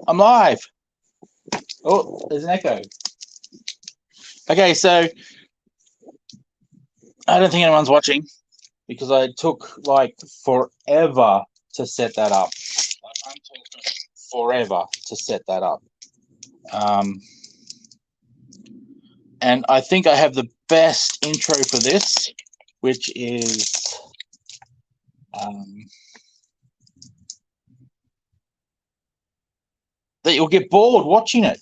I'm live. Oh, there's an echo. Okay, so I don't think anyone's watching because I took like forever to set that up. Like, I'm talking forever to set that up. And I think I have the best intro for this, which is that you'll get bored watching it.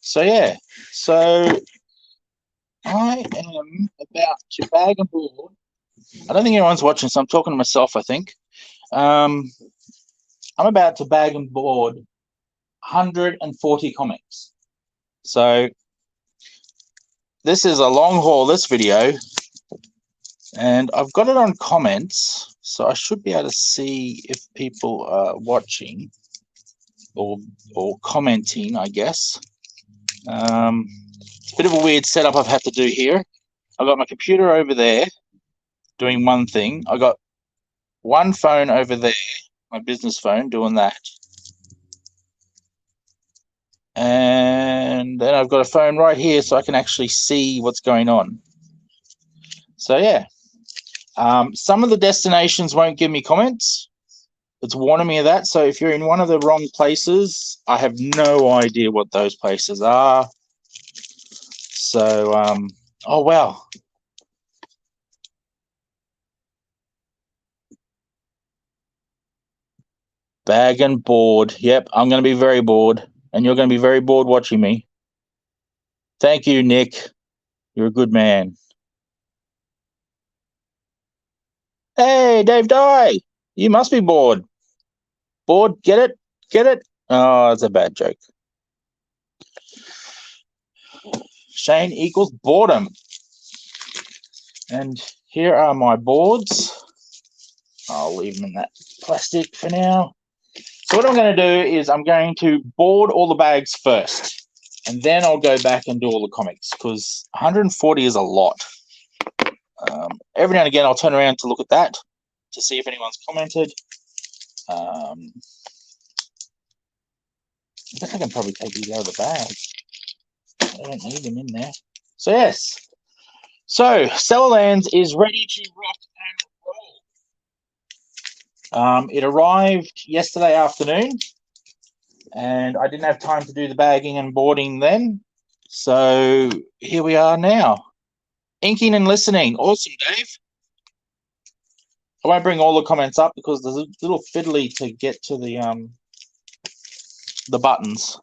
So yeah, so I am about to bag and board. I don't think anyone's watching, so I'm talking to myself, I think. I'm about to bag and board 140 comics. So this is a long haul, this video, and I've got it on comments, so I should be able to see if people are watching or commenting, I guess. It's a bit of a weird setup I've had to do here. I've got my computer over there doing one thing. I got one phone over there, my business phone, doing that. And then I've got a phone right here so I can actually see what's going on. So yeah, some of the destinations won't give me comments. It's warning me of that. So if you're in one of the wrong places, I have no idea what those places are. So, oh wow. Bag and board. Yep, I'm going to be very bored, and you're going to be very bored watching me. Thank you, Nick. You're a good man. Hey, Dave Dye. You must be bored. Bored? Get it? Get it? Oh, that's a bad joke. Shane equals boredom. And here are my boards. I'll leave them in that plastic for now. So what I'm going to do is I'm going to board all the bags first, and then I'll go back and do all the comics, because 140 is a lot. Every now and again, I'll turn around to look at that to see if anyone's commented. I think I can probably take these out of the bag. I don't need them in there. So yes. So Stellarlands is ready to rock and roll. It arrived yesterday afternoon, and I didn't have time to do the bagging and boarding then. So here we are now. Inking and listening. Awesome, Dave. I won't bring all the comments up because there's a little fiddly to get to the buttons.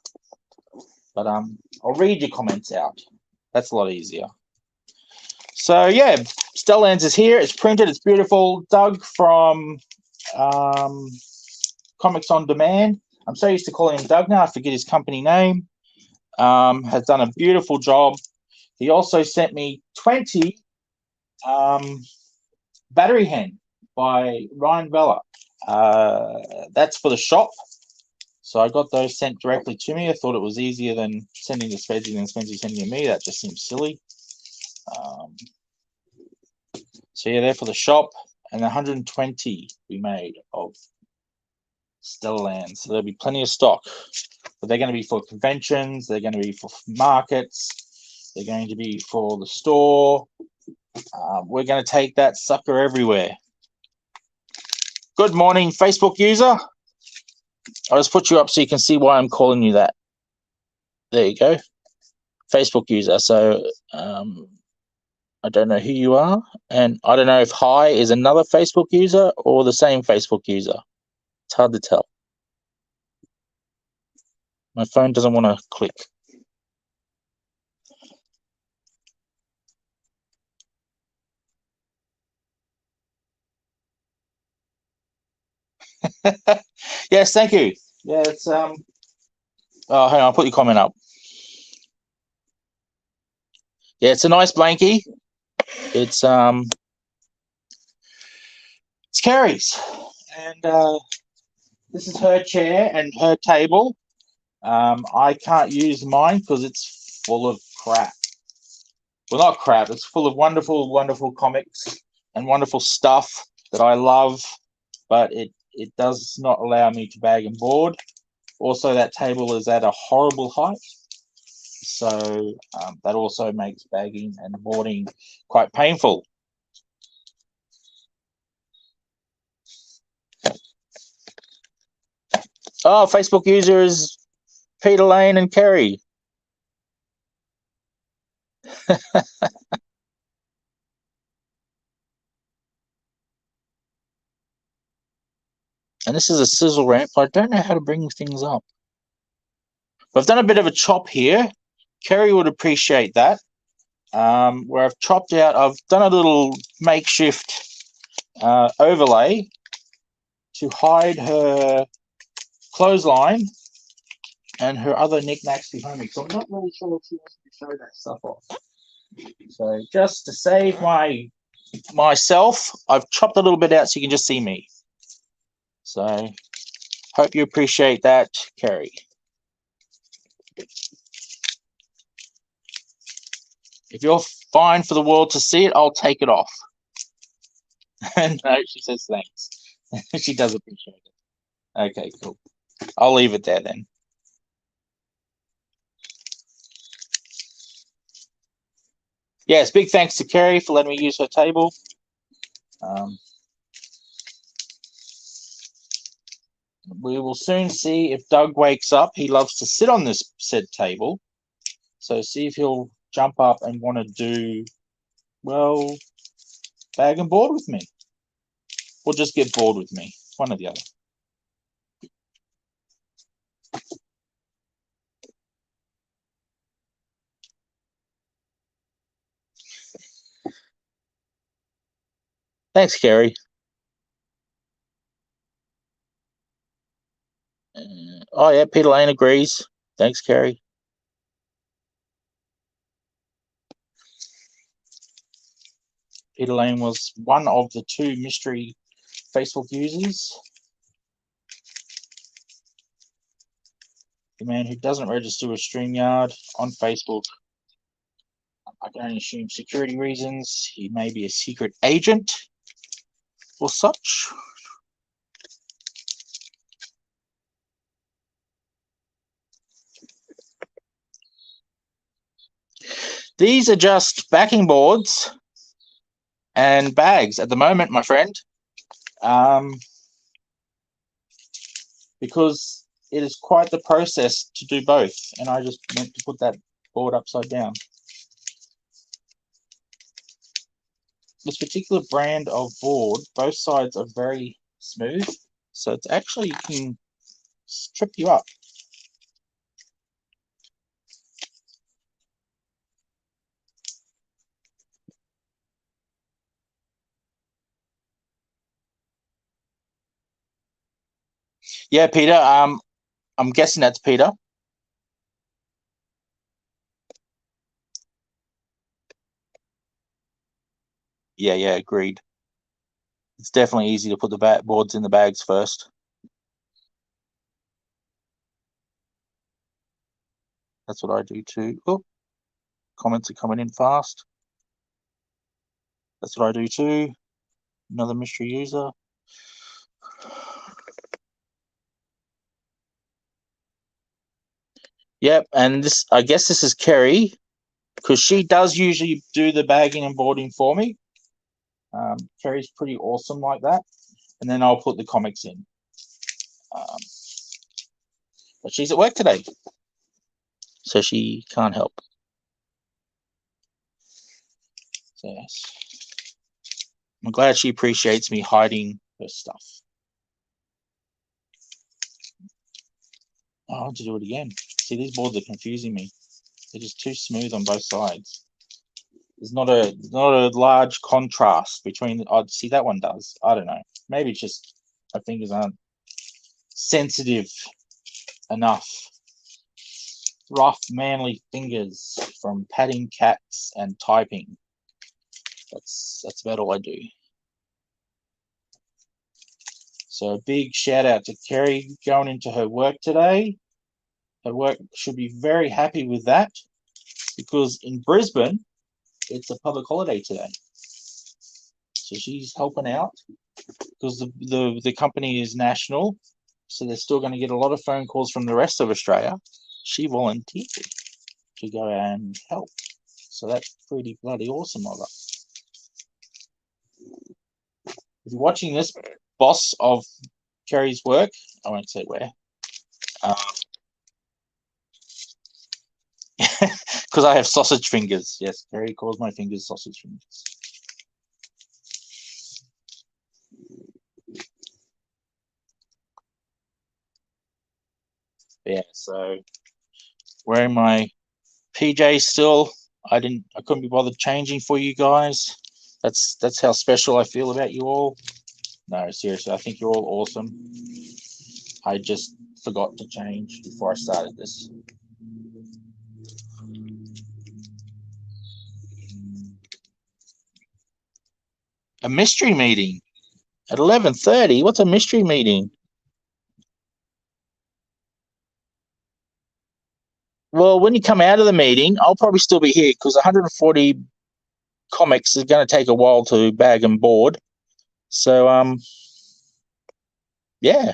But I'll read your comments out. That's a lot easier. So yeah, Stellarlands is here. It's printed. It's beautiful. Doug from ComX on Demand. I'm so used to calling him Doug now. I forget his company name. Has done a beautiful job. He also sent me 20 Battery Hen by Ryan Vella. That's for the shop. So I got those sent directly to me. I thought it was easier than sending to Spezzy and Spezzy sending to me. That just seems silly. So yeah, they're for the shop. And 120 we made of Stellarlands. So there'll be plenty of stock. But they're going to be for conventions. They're going to be for markets. They're going to be for the store. We're going to take that sucker everywhere. Good morning, Facebook user. I'll just put you up so you can see why I'm calling you that. There you go. Facebook user. So I don't know who you are. And I don't know if hi is another Facebook user or the same Facebook user. It's hard to tell. My phone doesn't want to click. Yes, thank you. Yeah, it's oh, hang on, I'll put your comment up. Yeah, it's a nice blankie. It's Carrie's, and this is her chair and her table. I can't use mine because it's full of crap. Well, not crap. It's full of wonderful, wonderful comics and wonderful stuff that I love, but it does not allow me to bag and board. Also, that table is at a horrible height, so that also makes bagging and boarding quite painful. Oh, Facebook users Peter Lane and Kerry. And this is a sizzle ramp. I don't know how to bring things up. But I've done a bit of a chop here. Kerry would appreciate that. Where I've chopped out, I've done a little makeshift overlay to hide her clothesline and her other knickknacks behind me. So I'm not really sure if she wants to show that stuff off. So just to save myself, I've chopped a little bit out so you can just see me. So hope you appreciate that, Kerry. If you're fine for the world to see it, I'll take it off. No, she says thanks. She does appreciate it. Okay, cool. I'll leave it there then. Yes, big thanks to Kerry for letting me use her table. We will soon see if Doug wakes up. He loves to sit on this said table. So see if he'll jump up and want to do, well, bag and board with me. Or just get bored with me. One or the other. Thanks, Kerry. Oh, yeah, Peter Lane agrees. Thanks, Kerry. Peter Lane was one of the 2 mystery Facebook users. The man who doesn't register with StreamYard on Facebook. I can only assume security reasons. He may be a secret agent or such. These are just backing boards and bags at the moment, my friend, because it is quite the process to do both. And I just meant to put that board upside down. This particular brand of board, both sides are very smooth, so it's actually can trip you up. Yeah, Peter. I'm guessing that's Peter. Yeah, agreed. It's definitely easy to put the boards in the bags first. That's what I do too. Oh, comments are coming in fast. That's what I do too. Another mystery user. Yep, and this, I guess this is Kerry, because she does usually do the bagging and boarding for me. Kerry's pretty awesome like that. And then I'll put the comics in. But she's at work today, so she can't help. So yes, I'm glad she appreciates me hiding her stuff. Oh, I want to do it again. See, these boards are confusing me. They're just too smooth on both sides. There's not a large contrast between. Oh, see, that one does. I don't know. Maybe it's just my fingers aren't sensitive enough. Rough, manly fingers from patting cats and typing. That's about all I do. So a big shout out to Kerry going into her work today. Her work should be very happy with that, because in Brisbane, it's a public holiday today. So she's helping out because the company is national so they're still going to get a lot of phone calls from the rest of Australia. She volunteered to go and help. So that's pretty bloody awesome of her. If you're watching this, boss of Kerry's work, I won't say where, because I have sausage fingers. Yes, Kerry calls my fingers sausage fingers. Yeah, so wearing my PJ still. I couldn't be bothered changing for you guys. That's how special I feel about you all. No, seriously, I think you're all awesome. I just forgot to change before I started this. A mystery meeting at 11:30. What's a mystery meeting? Well, when you come out of the meeting, I'll probably still be here because 140 comics is going to take a while to bag and board. So, yeah.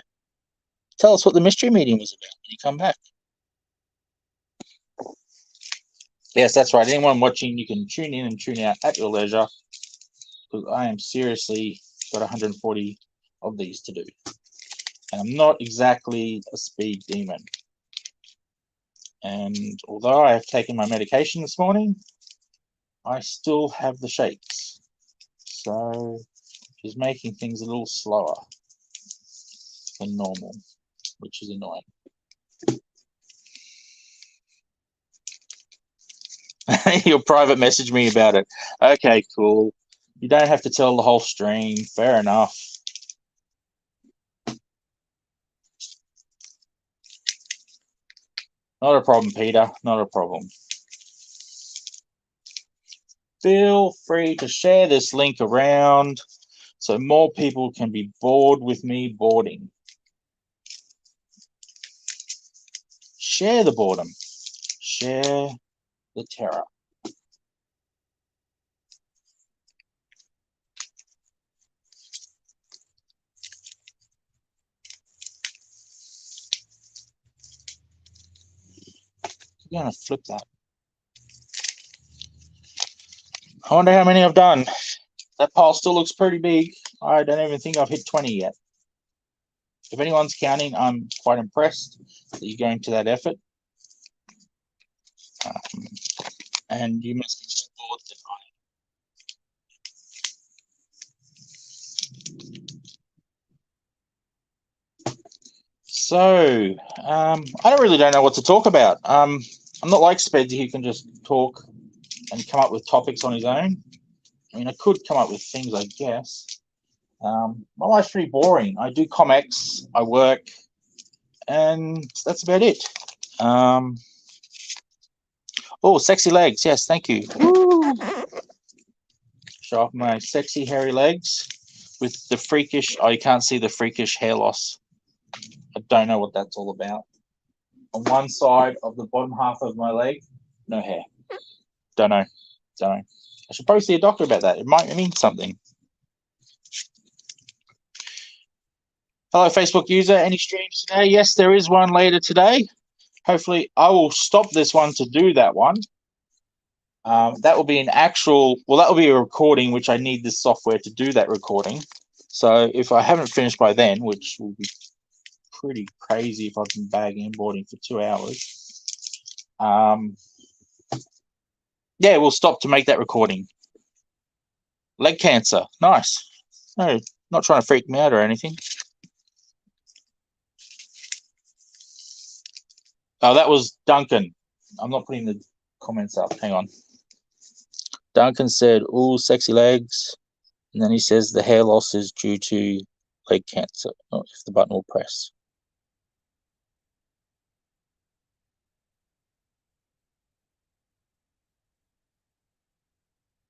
Tell us what the mystery meeting was about when you come back. Yes, that's right. Anyone watching, you can tune in and tune out at your leisure because I am seriously got 140 of these to do. And I'm not exactly a speed demon. And although I have taken my medication this morning, I still have the shakes. So it's making things a little slower than normal, which is annoying. You'll private message me about it. Okay, cool. You don't have to tell the whole stream. Fair enough. Not a problem, Peter. Not a problem. Feel free to share this link around so more people can be bored with me boarding. Share the boredom. Share the terror. I'm going to flip that. I wonder how many I've done. That pile still looks pretty big. I don't even think I've hit 20 yet. If anyone's counting, I'm quite impressed that you're going to that effort. And you must be more bored than I am. So, I really don't know what to talk about. I'm not like Spedsy who can just talk and come up with topics on his own. I mean, I could come up with things, I guess. My life's pretty boring. I do ComX, I work, and that's about it. Oh, sexy legs. Yes, thank you. Woo. Show off my sexy hairy legs with the freakish. Oh, you can't see the freakish hair loss. I don't know what that's all about. On one side of the bottom half of my leg, no hair. Don't know. I should probably see a doctor about that. It might mean something. Hello, Facebook user. Any streams today? Yes, there is one later today. Hopefully, I will stop this one to do that one. That will be an actual, well, that will be a recording, which I need this software to do that recording. So if I haven't finished by then, which will be pretty crazy if I've been bagging and boarding for 2 hours, yeah, we'll stop to make that recording. Leg cancer. Nice. No, not trying to freak me out or anything. Oh, that was Duncan. I'm not putting the comments up. Hang on. Duncan said, "Ooh, sexy legs." And then he says the hair loss is due to leg cancer. Oh, if the button will press.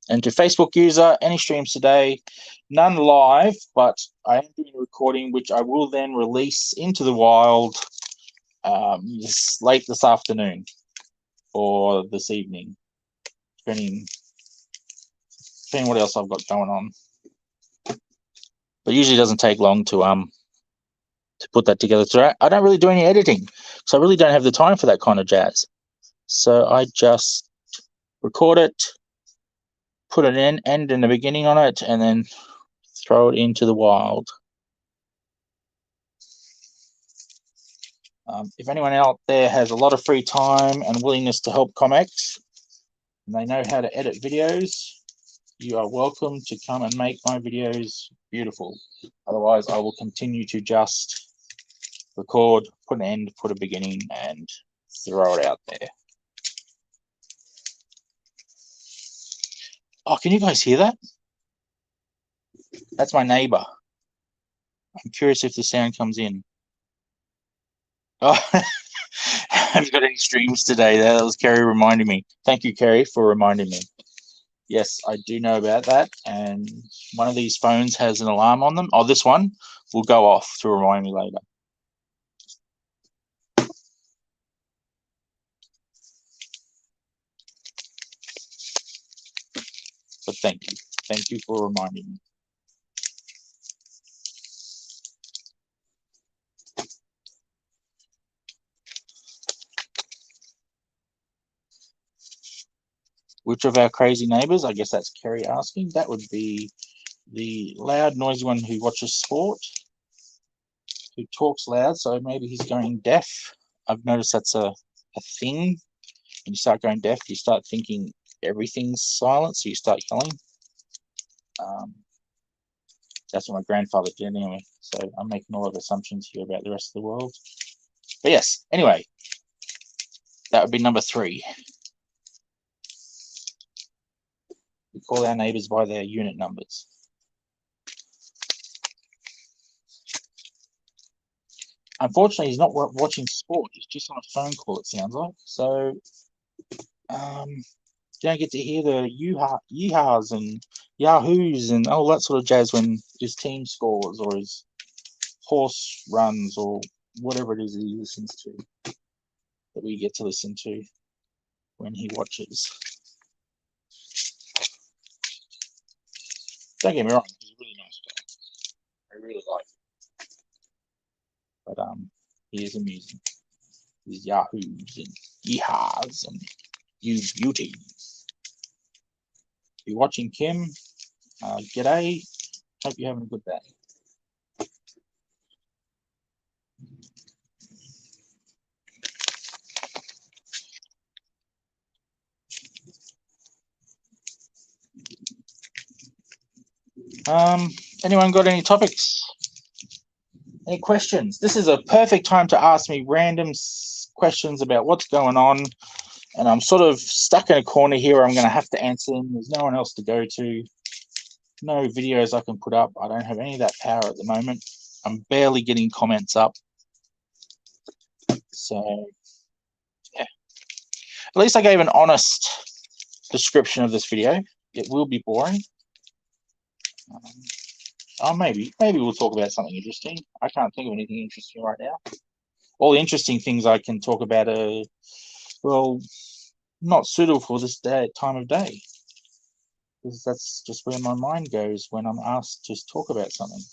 And to Facebook user, any streams today, none live, but I am doing a recording, which I will then release into the wild late this afternoon or this evening, depending what else I've got going on. But usually doesn't take long to to put that together. So I don't really do any editing, so I really don't have the time for that kind of jazz. So I just record it, put an end and a beginning on it, and then throw it into the wild. If anyone out there has a lot of free time and willingness to help ComX, and they know how to edit videos, you are welcome to come and make my videos beautiful. Otherwise, I will continue to just record, put an end, put a beginning, and throw it out there. Oh, can you guys hear that? That's my neighbor. I'm curious if the sound comes in. Oh, I haven't got any streams today. That was Kerry reminding me. Thank you, Kerry, for reminding me. Yes, I do know about that. And one of these phones has an alarm on them. Oh, this one will go off to remind me later. But thank you. Thank you for reminding me. Which of our crazy neighbors? I guess that's Kerry asking. That would be the loud, noisy one who watches sport, who talks loud, so maybe he's going deaf. I've noticed that's a thing. When you start going deaf, you start thinking everything's silent, so you start yelling. That's what my grandfather did anyway, so I'm making a lot of assumptions here about the rest of the world. But yes, anyway, that would be number 3. We call our neighbors by their unit numbers. Unfortunately, he's not watching sport. He's just on a phone call, it sounds like. So you don't get to hear the yeehaws and yahoos and all that sort of jazz when his team scores or his horse runs or whatever it is he listens to, that we get to listen to when he watches. Don't get me wrong, he's a really nice guy. I really like him. But he is amusing. His yahoos and yeehaws and you beauties. If you're watching Kim, g'day. Hope you're having a good day. Anyone got any topics? Any questions? This is a perfect time to ask me random questions about what's going on. And I'm sort of stuck in a corner here where I'm going to have to answer them. There's no one else to go to. No videos I can put up. I don't have any of that power at the moment. I'm barely getting comments up. So, yeah. At least I gave an honest description of this video. It will be boring. Oh, maybe we'll talk about something interesting. I can't think of anything interesting right now. All the interesting things I can talk about are, well, not suitable for this time of day. Because that's just where my mind goes when I'm asked to talk about something.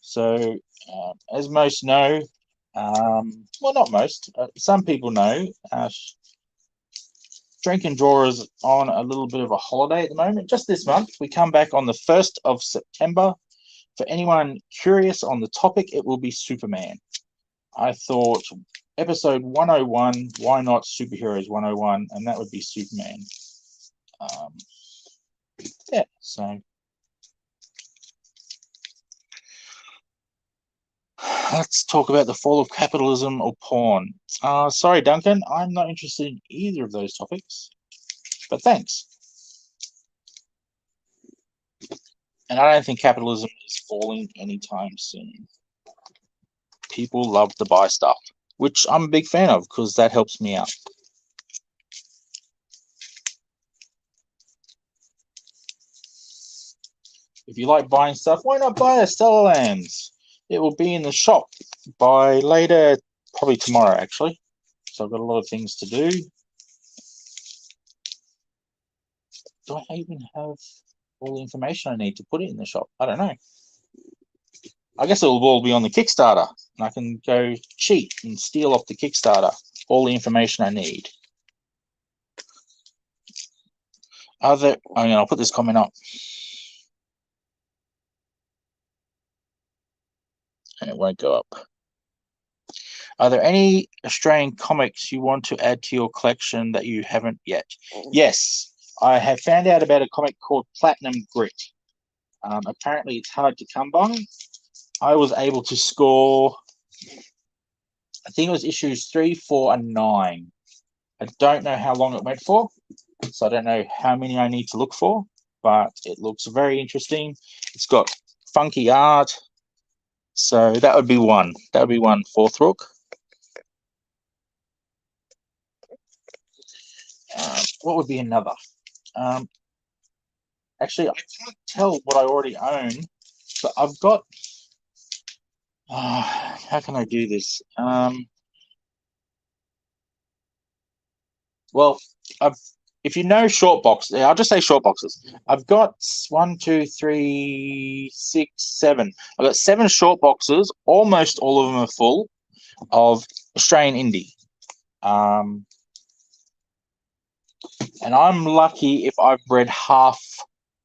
So, as most know, well, not most, some people know, Drink and Draw is on a little bit of a holiday at the moment. Just this month, we come back on the 1st of September. For anyone curious on the topic, it will be Superman. I thought episode 101, why not Superheroes 101, and that would be Superman. Yeah, so let's talk about the fall of capitalism or porn. Sorry, Duncan, I'm not interested in either of those topics, but thanks. And I don't think capitalism is falling anytime soon. People love to buy stuff, which I'm a big fan of because that helps me out. If you like buying stuff, why not buy a Stellarlands? It will be in the shop by later, probably tomorrow, actually. So I've got a lot of things to do. Do I even have all the information I need to put it in the shop. I don't know. I guess it will all be on the Kickstarter, and I can go cheat and steal off the Kickstarter all the information I need. I'll put this comment up. And it won't go up. Are there any Australian comics you want to add to your collection that you haven't yet? Yes, I have found out about a comic called Platinum Grit. Apparently, it's hard to come by. I was able to score, I think it was issues 3, 4, and 9. I don't know how long it went for, so I don't know how many I need to look for, but it looks very interesting. It's got funky art, so that would be one. That would be one, Fourth Rook. What would be another? Actually, I can't tell what I already own, but I've got. How can I do this? Well, if you know short boxes, I'll just say short boxes. I've got 1, 2, 3, 6, 7. I've got 7 short boxes. Almost all of them are full of Australian indie. And I'm lucky if I've read half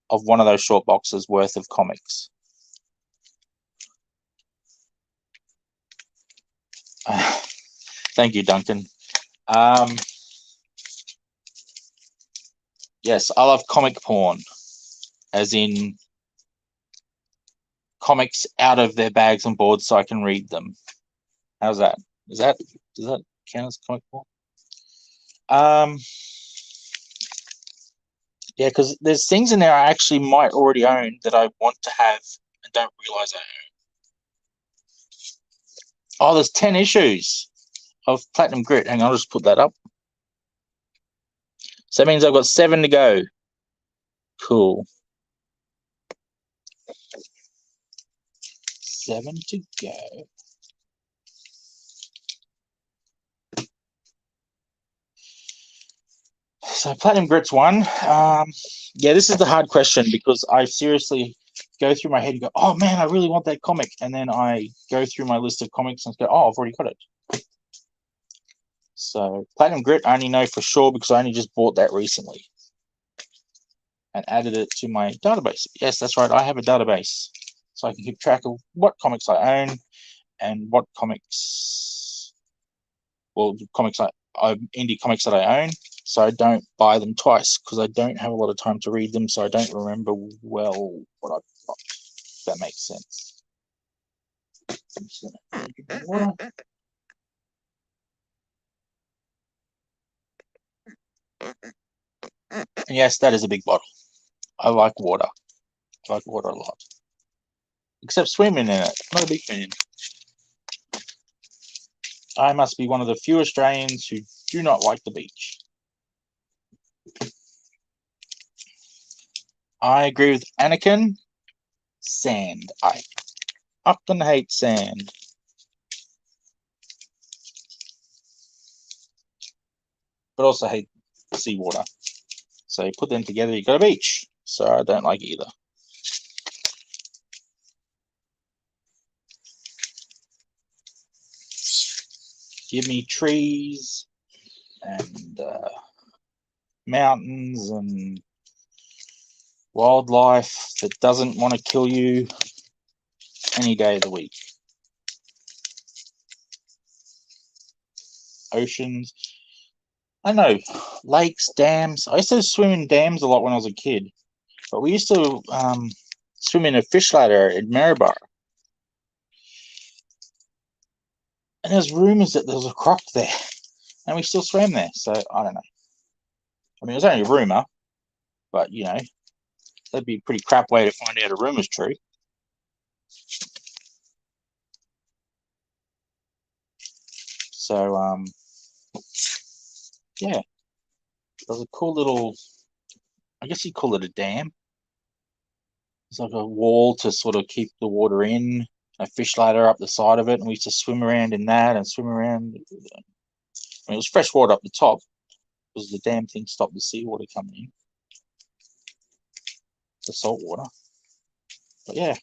of one of those short boxes worth of comics. Thank you, Duncan. Yes, I love comic porn, as in comics out of their bags and boards so I can read them. How's that? Does that count as comic porn? Yeah, because there's things in there I actually might already own that I want to have and don't realize I own. Oh, there's 10 issues of Platinum Grit. Hang on, I'll just put that up. So that means I've got 7 to go. Cool. 7 to go. So Platinum Grit's one. Yeah, this is the hard question because I seriously go through my head and go, oh man, I really want that comic. And then I go through my list of comics and go, oh, I've already got it. So Platinum Grit, I only know for sure because I only just bought that recently and added it to my database. Yes, that's right. I have a database so I can keep track of what comics I own and what comics, indie comics that I own. So I don't buy them twice because I don't have a lot of time to read them. So I don't remember well what I've got. If that makes sense. And yes, that is a big bottle. I like water. I like water a lot. Except swimming in it. Not a big fan. I must be one of the few Australians who do not like the beach. I agree with Anakin. Sand. I often hate sand. But also hate seawater. So you put them together, you got a beach. So I don't like either. Give me trees and mountains and wildlife that doesn't want to kill you any day of the week. Oceans. I know, lakes, dams. I used to swim in dams a lot when I was a kid, but we used to swim in a fish ladder at Maryborough. And there's rumours that there was a croc there, and we still swam there. So I don't know. I mean, it was only a rumour, but you know, that'd be a pretty crap way to find out a rumour's true. So yeah, there's a cool little. I guess you'd call it a dam. It's like a wall to sort of keep the water in, a fish ladder up the side of it, and we used to swim around in that and swim around. I mean, it was fresh water up the top because the damn thing stopped the seawater coming in. the salt water. But yeah,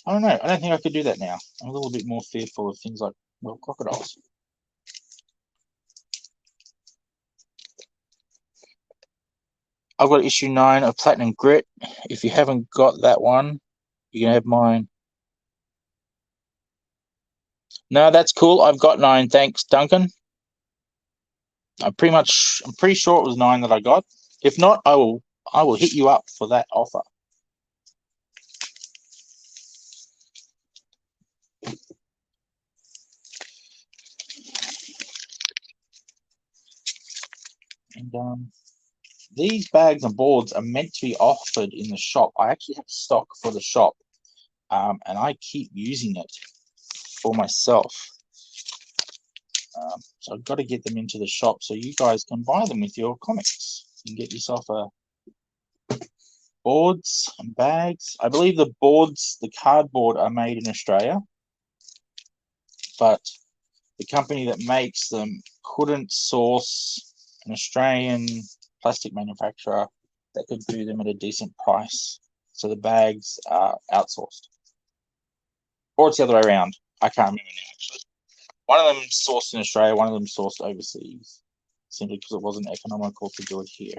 I don't know. I don't think I could do that now. I'm a little bit more fearful of things like, well, crocodiles. I've got issue 9 of Platinum Grit. If you haven't got that one, you can have mine. No, that's cool. I've got 9. Thanks, Duncan. I'm pretty sure it was 9 that I got. If not, I will hit you up for that offer. And these bags and boards are meant to be offered in the shop. I actually have stock for the shop, and I keep using it for myself. So I've got to get them into the shop so you guys can buy them with your comics. You can get yourself boards and bags. I believe the boards, the cardboard, are made in Australia, but the company that makes them couldn't source an Australian plastic manufacturer that could do them at a decent price. So the bags are outsourced. Or it's the other way around. I can't remember now, actually. One of them sourced in Australia, one of them sourced overseas, simply because it wasn't economical to do it here.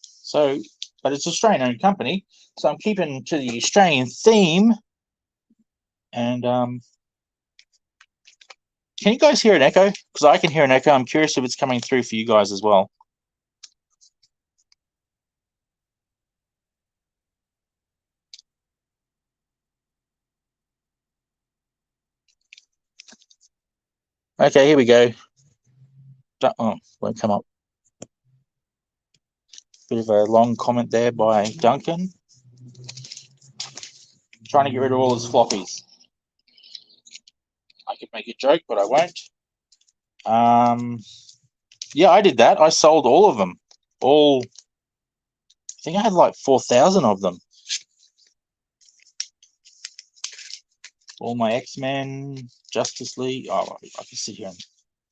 So, but it's an Australian-owned company, so I'm keeping to the Australian theme. And can you guys hear an echo? Because I can hear an echo. I'm curious if it's coming through for you guys as well. Okay, here we go. Oh, won't come up. Bit of a long comment there by Duncan. Trying to get rid of all his floppies. I could make a joke, but I won't. Yeah, I did that. I sold all of them. I think I had like 4,000 of them. All my X-Men, Justice League. Oh, I can sit here and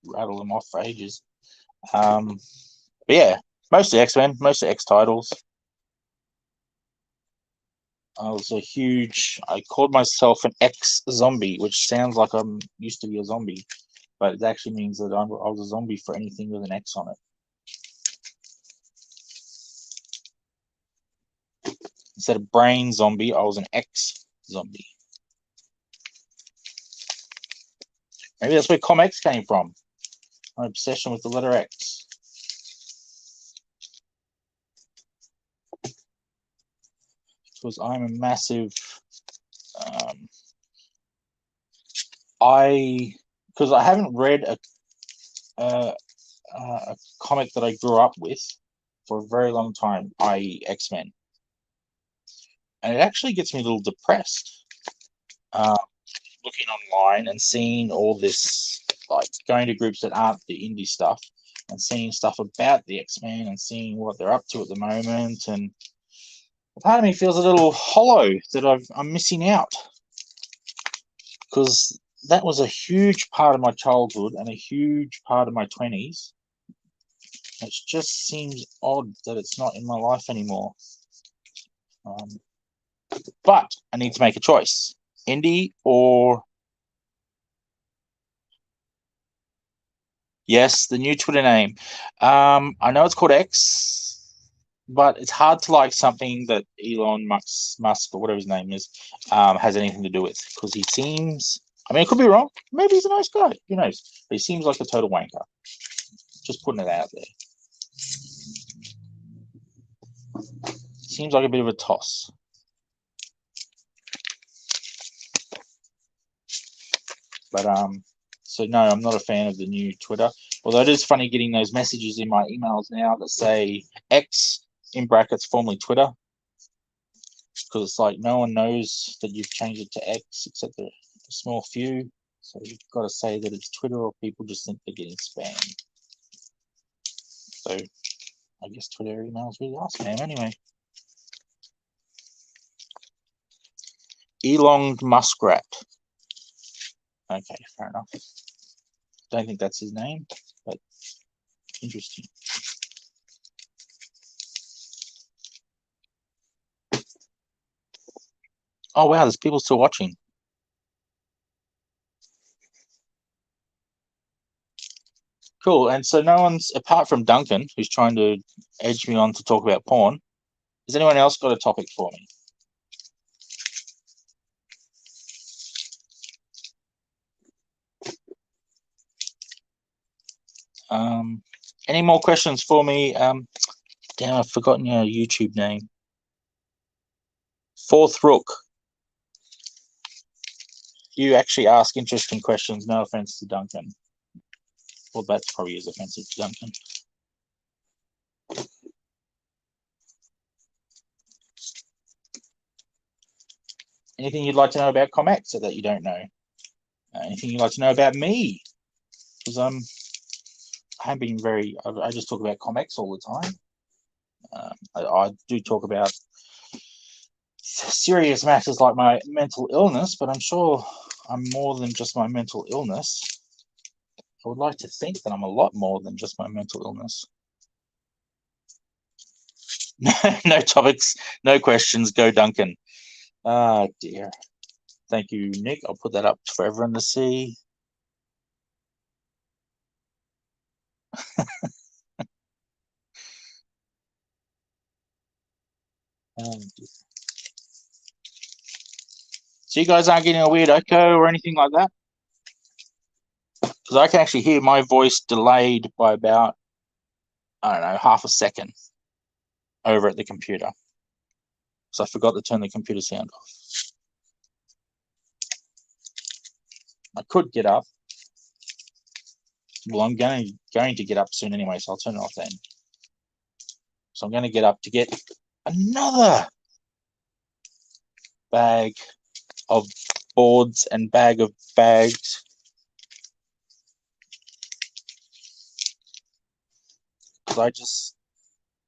rattle them off for ages. But yeah, most of X-Men, most of X titles. I called myself an X-zombie, which sounds like I'm used to be a zombie, but it actually means that I was a zombie for anything with an X on it. Instead of brain zombie, I was an X-zombie. Maybe that's where ComX came from. My obsession with the letter X. Because I'm a massive because I haven't read a comic that I grew up with for a very long time, i.e. X-Men. And it actually gets me a little depressed looking online and seeing all this, like going to groups that aren't the indie stuff and seeing stuff about the X-Men and seeing what they're up to at the moment. And part of me feels a little hollow that I'm missing out, because that was a huge part of my childhood and a huge part of my 20s. It just seems odd that it's not in my life anymore. But I need to make a choice. Indie or... Yes, the new Twitter name. I know it's called X, but it's hard to like something that Elon Musk or whatever his name is has anything to do with, because he seems... I mean, it could be wrong. Maybe he's a nice guy. Who knows? But he seems like a total wanker. Just putting it out there. Seems like a bit of a toss. But so no, I'm not a fan of the new Twitter. Although it is funny getting those messages in my emails now that say X in brackets, formerly Twitter, because it's like no one knows that you've changed it to X except a small few. So you've got to say that it's Twitter, or people just think they're getting spam. So I guess Twitter emails really are spam anyway. Elonged Muskrat. Okay, fair enough. Don't think that's his name, but interesting. Oh wow, there's people still watching. Cool. And so no one's, apart from Duncan, who's trying to edge me on to talk about porn. Has anyone else got a topic for me? Any more questions for me? Damn, I've forgotten your YouTube name. Fourth Rook. You actually ask interesting questions. No offense to Duncan. Well, that probably is offensive to Duncan. Anything you'd like to know about ComX that you don't know? Anything you'd like to know about me? Because I have been very. I just talk about ComX all the time. I do talk about serious matters like my mental illness, but I'm sure I'm more than just my mental illness. I would like to think that I'm a lot more than just my mental illness. No topics, no questions. Go Duncan. Ah, dear. Thank you, Nick. I'll put that up for everyone to see. So you guys aren't getting a weird echo or anything like that? Because I can actually hear my voice delayed by about, I don't know, half a second over at the computer. So I forgot to turn the computer sound off. I could get up. Well, I'm going to get up soon anyway, so I'll turn it off then. So I'm going to get up to get another bag of boards and bag of bags. Because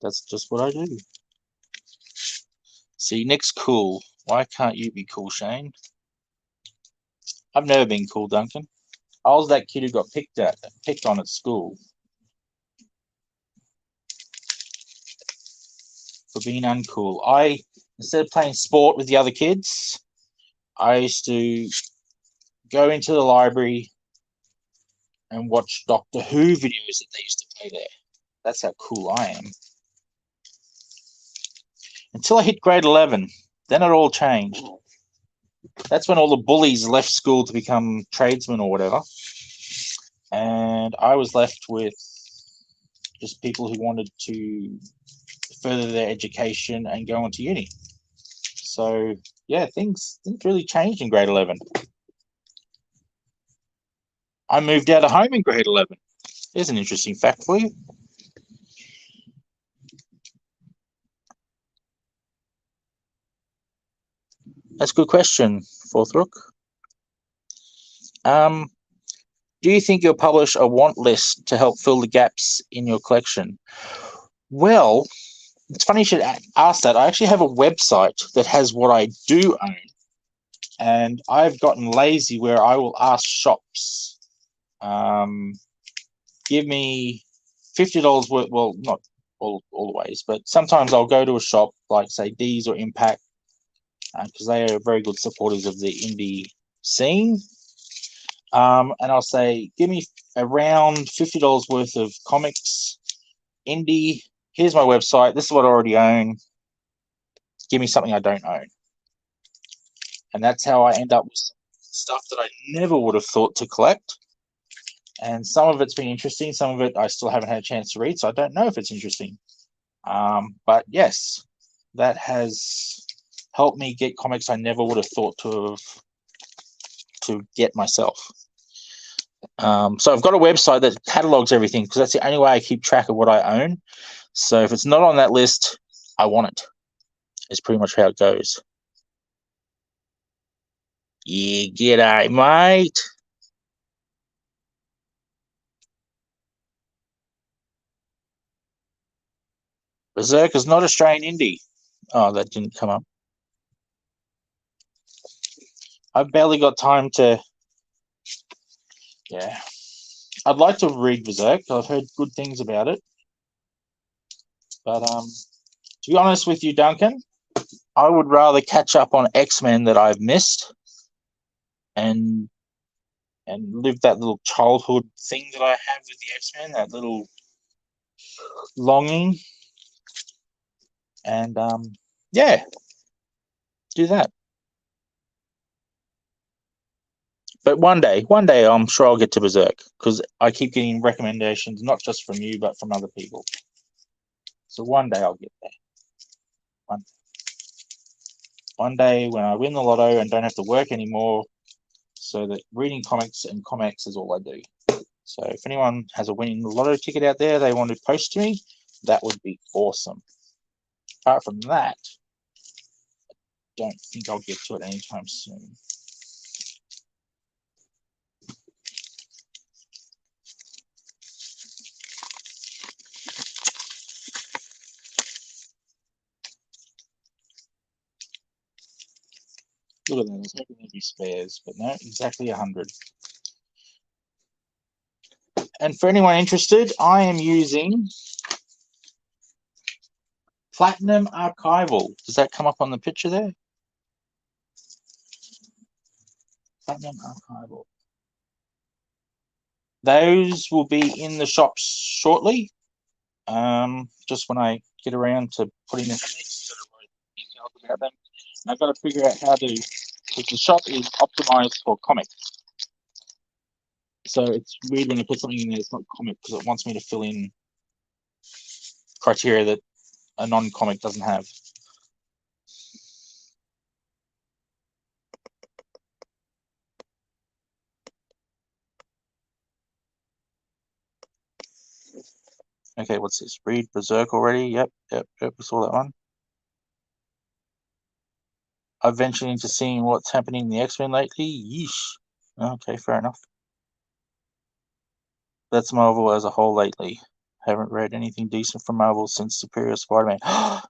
that's just what I do. See, Nick's cool. Why can't you be cool, Shane? I've never been cool, Duncan. I was that kid who got picked on at school for being uncool. Instead of playing sport with the other kids, I used to go into the library and watch Doctor Who videos that they used to play there. That's how cool I am. Until I hit grade 11, then it all changed. That's when all the bullies left school to become tradesmen or whatever. And I was left with just people who wanted to further their education and go on to uni. So yeah, things really changed in grade 11. I moved out of home in grade 11. There's an interesting fact for you. That's a good question, Fourth Rook. Do you think you'll publish a want list to help fill the gaps in your collection? Well, it's funny you should ask that. I actually have a website that has what I do own, and I've gotten lazy where I will ask shops, give me $50 worth. Well, not always, but sometimes I'll go to a shop like, say, D's or Impact, because they are very good supporters of the indie scene. And I'll say, give me around $50 worth of comics, indie. Here's my website. This is what I already own. Give me something I don't own. And that's how I end up with stuff that I never would have thought to collect. And some of it's been interesting. Some of it I still haven't had a chance to read, so I don't know if it's interesting. But yes, that has helped me get comics I never would have thought to get myself. So I've got a website that catalogs everything because that's the only way I keep track of what I own. So if it's not on that list, I want it. It's pretty much how it goes. Yeah, g'day, mate. Berserk is not Australian indie. Oh, that didn't come up. I've barely got time to. Yeah, I'd like to read Berserk. I've heard good things about it, but to be honest with you, Duncan, I would rather catch up on X-Men that I've missed and live that little childhood thing that I have with the X-Men, that little longing, and yeah, do that. But one day, I'm sure I'll get to Berserk because I keep getting recommendations, not just from you, but from other people. So one day I'll get there. One day when I win the lotto and don't have to work anymore, so that reading comics and ComX is all I do. So if anyone has a winning lotto ticket out there they want to post to me, that would be awesome. Apart from that, don't think I'll get to it anytime soon. Look at that, I was hoping there'd be spares, but no, exactly 100. And for anyone interested, I am using Platinum Archival. Does that come up on the picture there? Platinum Archival. Those will be in the shops shortly. Just when I get around to putting them in, details about them. And I've got to figure out how to, because the shop is optimized for comics. So it's weird when I put something in there that's not comic because it wants me to fill in criteria that a non-comic doesn't have. Okay, what's this? Read Berserk already? Yep, we saw that one. I've ventured into seeing what's happening in the X-Men lately. Yeesh. Okay, fair enough. That's Marvel as a whole lately. Haven't read anything decent from Marvel since Superior Spider-Man.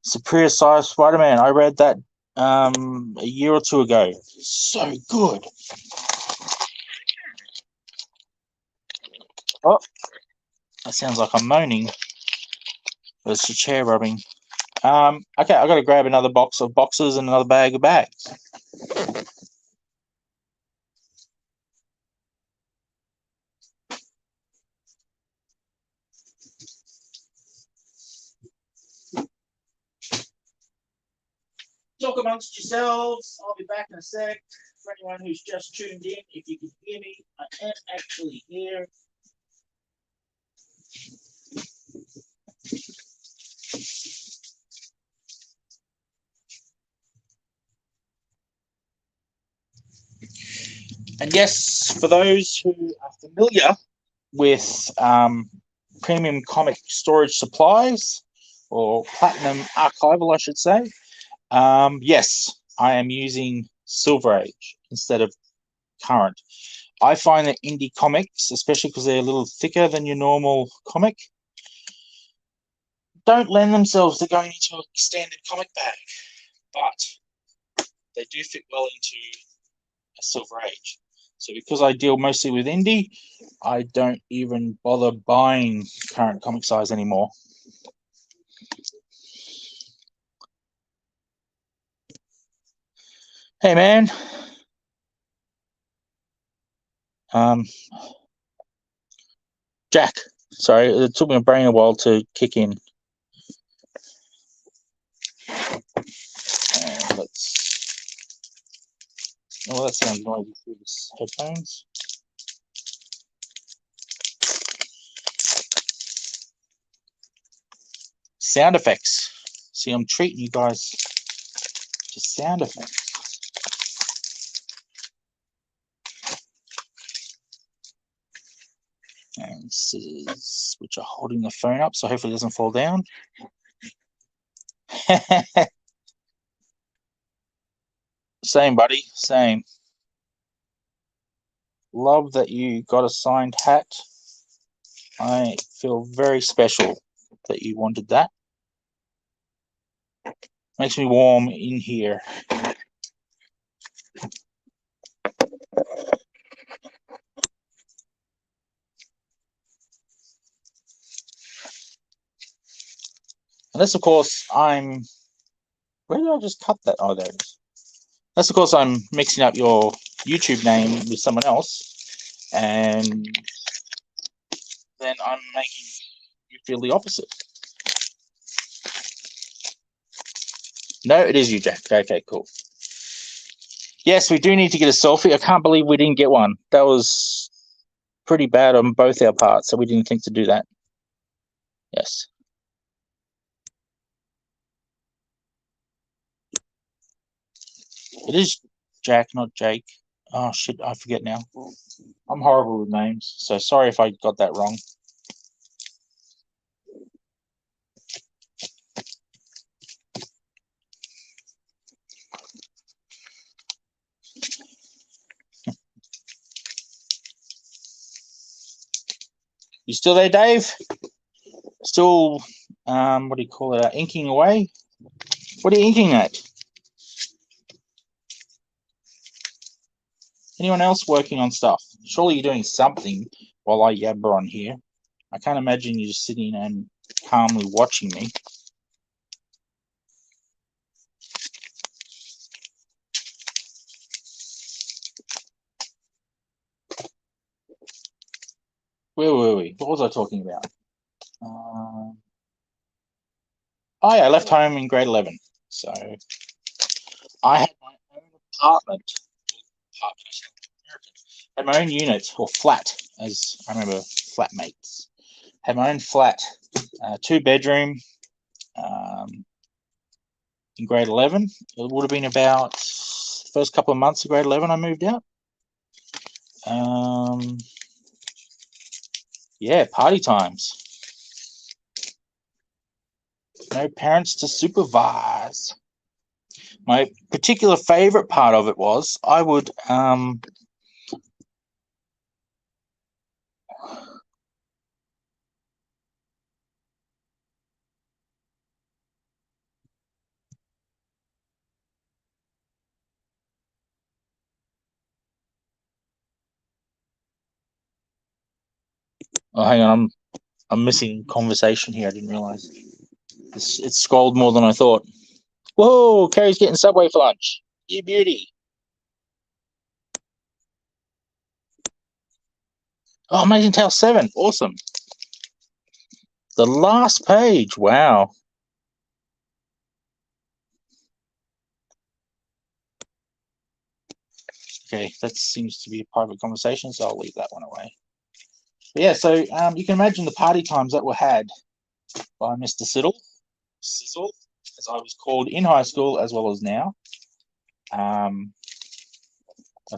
Superior Spider-Man. I read that a year or two ago. So good. Oh, that sounds like I'm moaning. It's the chair rubbing. Okay, I got to grab another box of boxes and another bag of bags. Talk amongst yourselves. I'll be back in a sec. For anyone who's just tuned in, if you can hear me, I am actually here. And yes, for those who are familiar with premium comic storage supplies, or platinum archival, I should say, yes, I am using Silver Age instead of current. I find that indie comics, especially because they're a little thicker than your normal comic, don't lend themselves to going into a standard comic bag, but they do fit well into a Silver Age. So because I deal mostly with indie, I don't even bother buying current comic size anymore. Hey man, Jack. Sorry, it took my brain a while to kick in. Let's. Oh, that sounds noisy through the headphones. Sound effects. See, I'm treating you guys to sound effects. And scissors, which are holding the phone up, so hopefully it doesn't fall down. Same, buddy. Same. Love that you got a signed hat. I feel very special that you wanted that. Makes me warm in here. Unless, of course, I'm Where did I just cut that? Oh, there it is. That's of course I'm mixing up your YouTube name with someone else, and then I'm making you feel the opposite. No, it is you, Jack. Okay, cool. Yes, we do need to get a selfie. I can't believe we didn't get one. That was pretty bad on both our parts, so we didn't think to do that. Yes. It is Jack, not Jake. Oh, shit, I forget now. I'm horrible with names, so sorry if I got that wrong. You still there, Dave? Still, what do you call it? Inking away? What are you inking at? Anyone else working on stuff? Surely you're doing something while I yabber on here. I can't imagine you just sitting and calmly watching me. Where were we? What was I talking about? Oh yeah, I left home in grade 11. So I had my own apartment. Had my own unit, or flat, as I remember, flatmates. Had my own flat, 2-bedroom, in grade 11. It would have been about the first couple of months of grade 11 I moved out. Yeah, party times. No parents to supervise. My particular favorite part of it was I would oh, hang on, I'm missing conversation here. I didn't realize it's scrolled more than I thought. Whoa, Carrie's getting Subway for lunch. You beauty. Oh, Amazing Tale 7. Awesome. The last page. Wow. Okay, that seems to be a private conversation, so I'll leave that one away. But yeah, so you can imagine the party times that were had by Mr. Sizzle, as I was called in high school as well as now. That's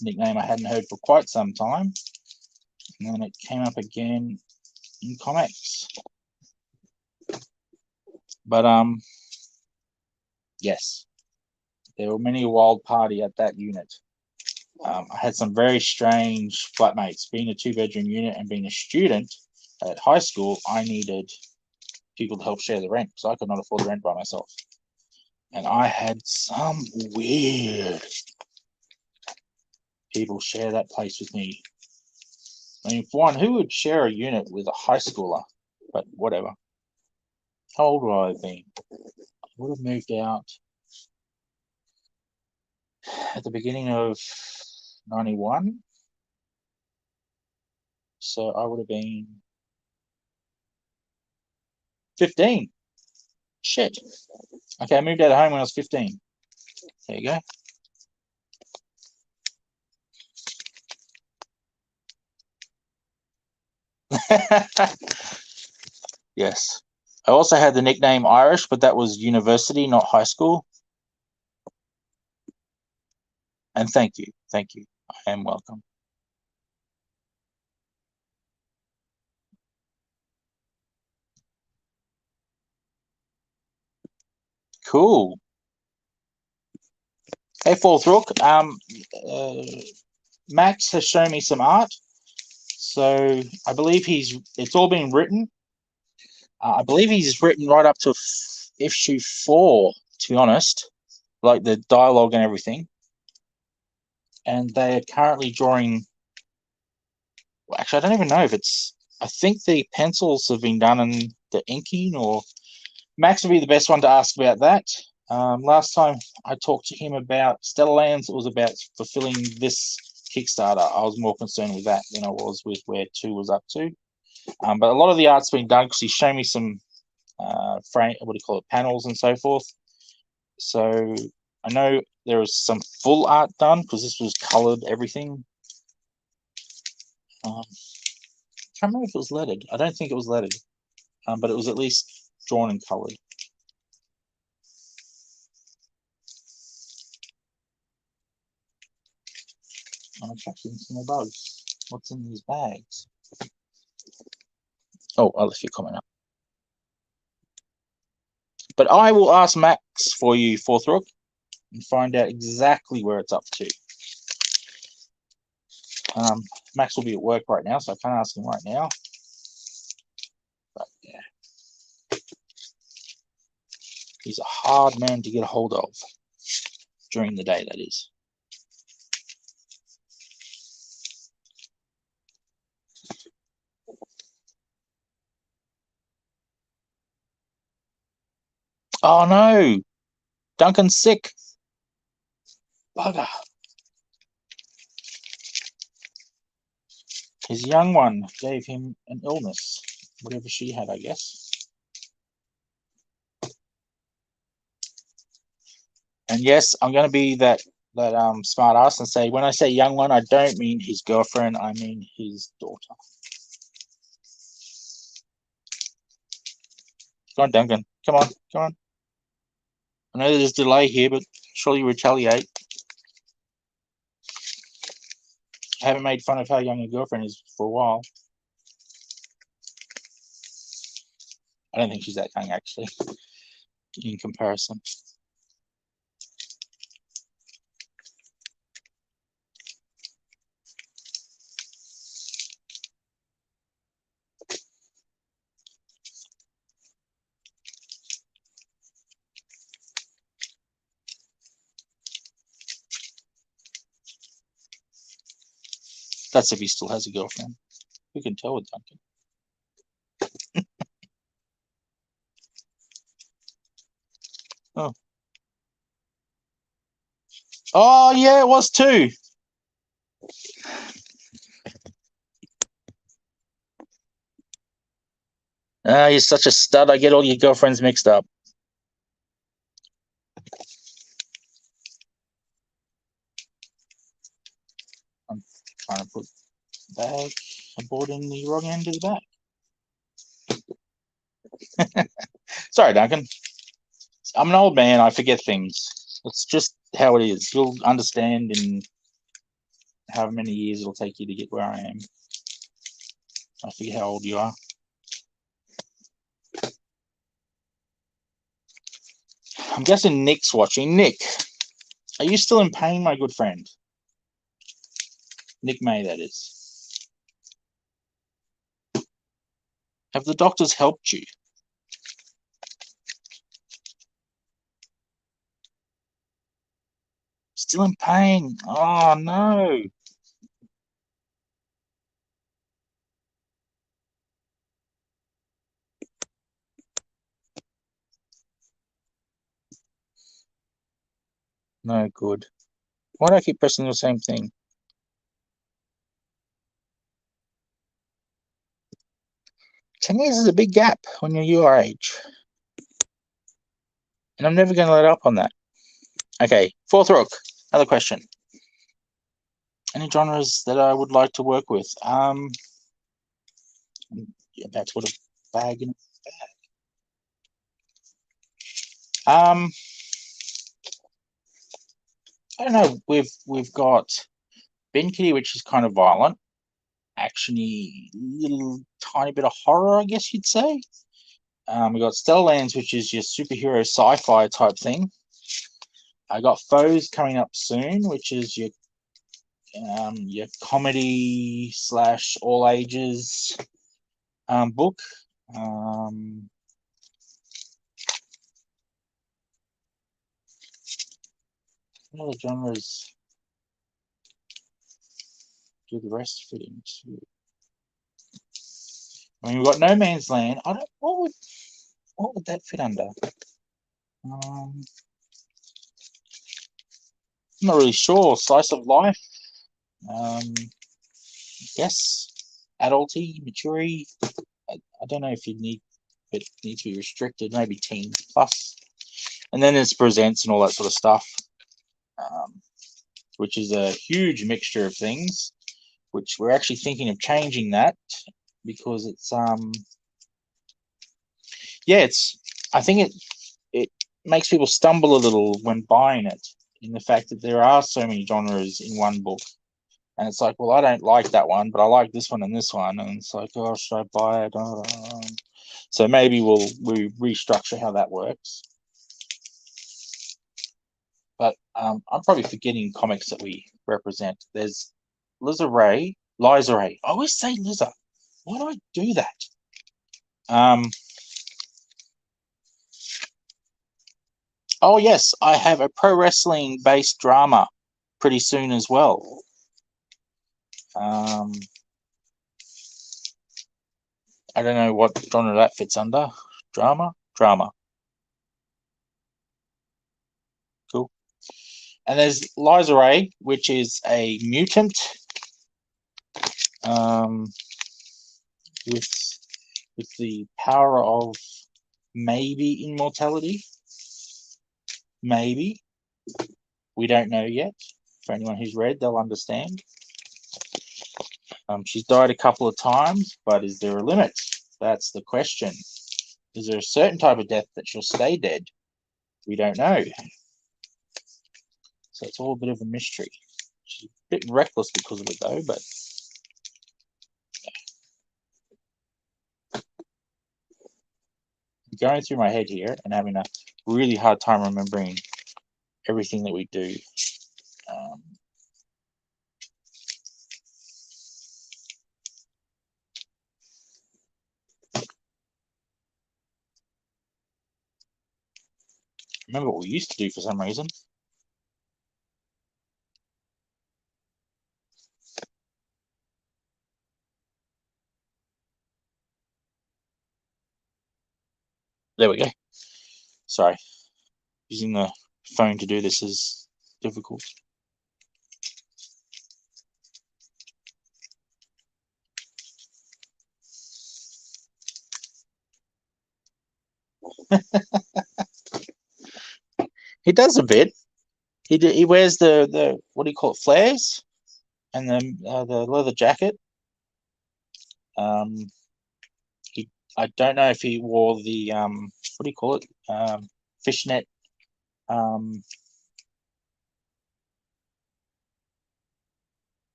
a nickname I hadn't heard for quite some time. And then it came up again in ComX. But yes, there were many a wild party at that unit. I had some very strange flatmates. Being a 2-bedroom unit and being a student at high school, I needed people to help share the rent because I could not afford the rent by myself. And I had some weird people share that place with me. I mean, for one, who would share a unit with a high schooler? But whatever. How old would I have been? I would have moved out at the beginning of 91. So I would have been 15. Shit. Okay, I moved out of home when I was 15. There you go. Yes. I also had the nickname Irish, but that was university, not high school. And thank you. Thank you. I am welcome. Cool. Hey, Fourth Rook. Max has shown me some art. So I believe it's all been written. I believe he's written right up to issue 4, to be honest, like the dialogue and everything. And they are currently drawing. Well, actually, I don't even know if it's. I think the pencils have been done and the inking, or Max would be the best one to ask about that. Last time I talked to him about Stellarlands, it was about fulfilling this Kickstarter. I was more concerned with that than I was with where 2 was up to. But a lot of the art's been done because he's shown me some frame, what do you call it, panels and so forth. So I know there was some full art done because this was colored everything. I can't remember if it was lettered. I don't think it was lettered, but it was at least drawn and colored. I'm attracting some more bugs. What's in these bags? Oh, I'll let you comment up. But I will ask Max for you, Fourth Rook, and find out exactly where it's up to. Max will be at work right now, so I can't ask him right now. But yeah, he's a hard man to get a hold of during the day, that is. Oh no, Duncan's sick. Bugger. His young one gave him an illness, whatever she had, I guess. And yes, I'm going to be that smart ass and say, when I say young one, I don't mean his girlfriend, I mean his daughter. Come on, Duncan. Come on, come on. I know there's a delay here, but surely retaliate. I haven't made fun of how young a girlfriend is for a while. I don't think she's that young, actually, in comparison. That's if he still has a girlfriend. Who can tell with Duncan? Oh. Oh, yeah, it was too. You're such a stud. I get all your girlfriends mixed up. I'm trying to put bag aboard in the wrong end of the bag. Sorry, Duncan. I'm an old man. I forget things. It's just how it is. You'll understand in however many years it'll take you to get where I am. I forget how old you are. I'm guessing Nick's watching. Nick, are you still in pain, my good friend? Nick May, that is. Have the doctors helped you? Still in pain. Oh, no. No good. Why do I keep pressing the same thing? 10 years is a big gap when you're your age. And I'm never going to let up on that. Okay, Fourth Rook. Another question. Any genres that I would like to work with? Yeah, that's what a bag in a bag. I don't know. We've got Ben Kitty, which is kind of violent, actiony, little tiny bit of horror, I guess you'd say. We got Stellarlands, which is your superhero sci-fi type thing. I got Foes coming up soon, which is your comedy / all ages book. What other genres do the rest fit into? I mean, we've got No Man's Land. I don't. What would that fit under? I'm not really sure. Slice of life. Yes. Adulty, maturity. I don't know if you need it needs to be restricted. Maybe teens plus. And then there's presents and all that sort of stuff, which is a huge mixture of things. Which we're actually thinking of changing that because it's yeah, it's I think it makes people stumble a little when buying it, in the fact that there are so many genres in one book. And it's like, well, I don't like that one, but I like this one and this one. And it's like, oh, should I buy it? So maybe we restructure how that works. But I'm probably forgetting comics that we represent. There's Liza Ray. I always say Liza. Why do I do that? Oh, yes, I have a pro wrestling based drama pretty soon as well. I don't know what genre that fits under. Drama? Cool. And there's Liza Ray, which is a mutant um, with the power of maybe immortality. Maybe. We don't know yet. For anyone who's read, they'll understand. She's died a couple of times, but is there a limit? That's the question. Is there a certain type of death that she'll stay dead? We don't know. So it's all a bit of a mystery. She's a bit reckless because of it, though, but going through my head here and having a really hard time remembering everything that we do. Remember what we used to do for some reason. There we go. Sorry. Using the phone to do this is difficult. He does a bit. He wears the what do you call it, flares, and the leather jacket. He I don't know if he wore the what do you call it, fishnet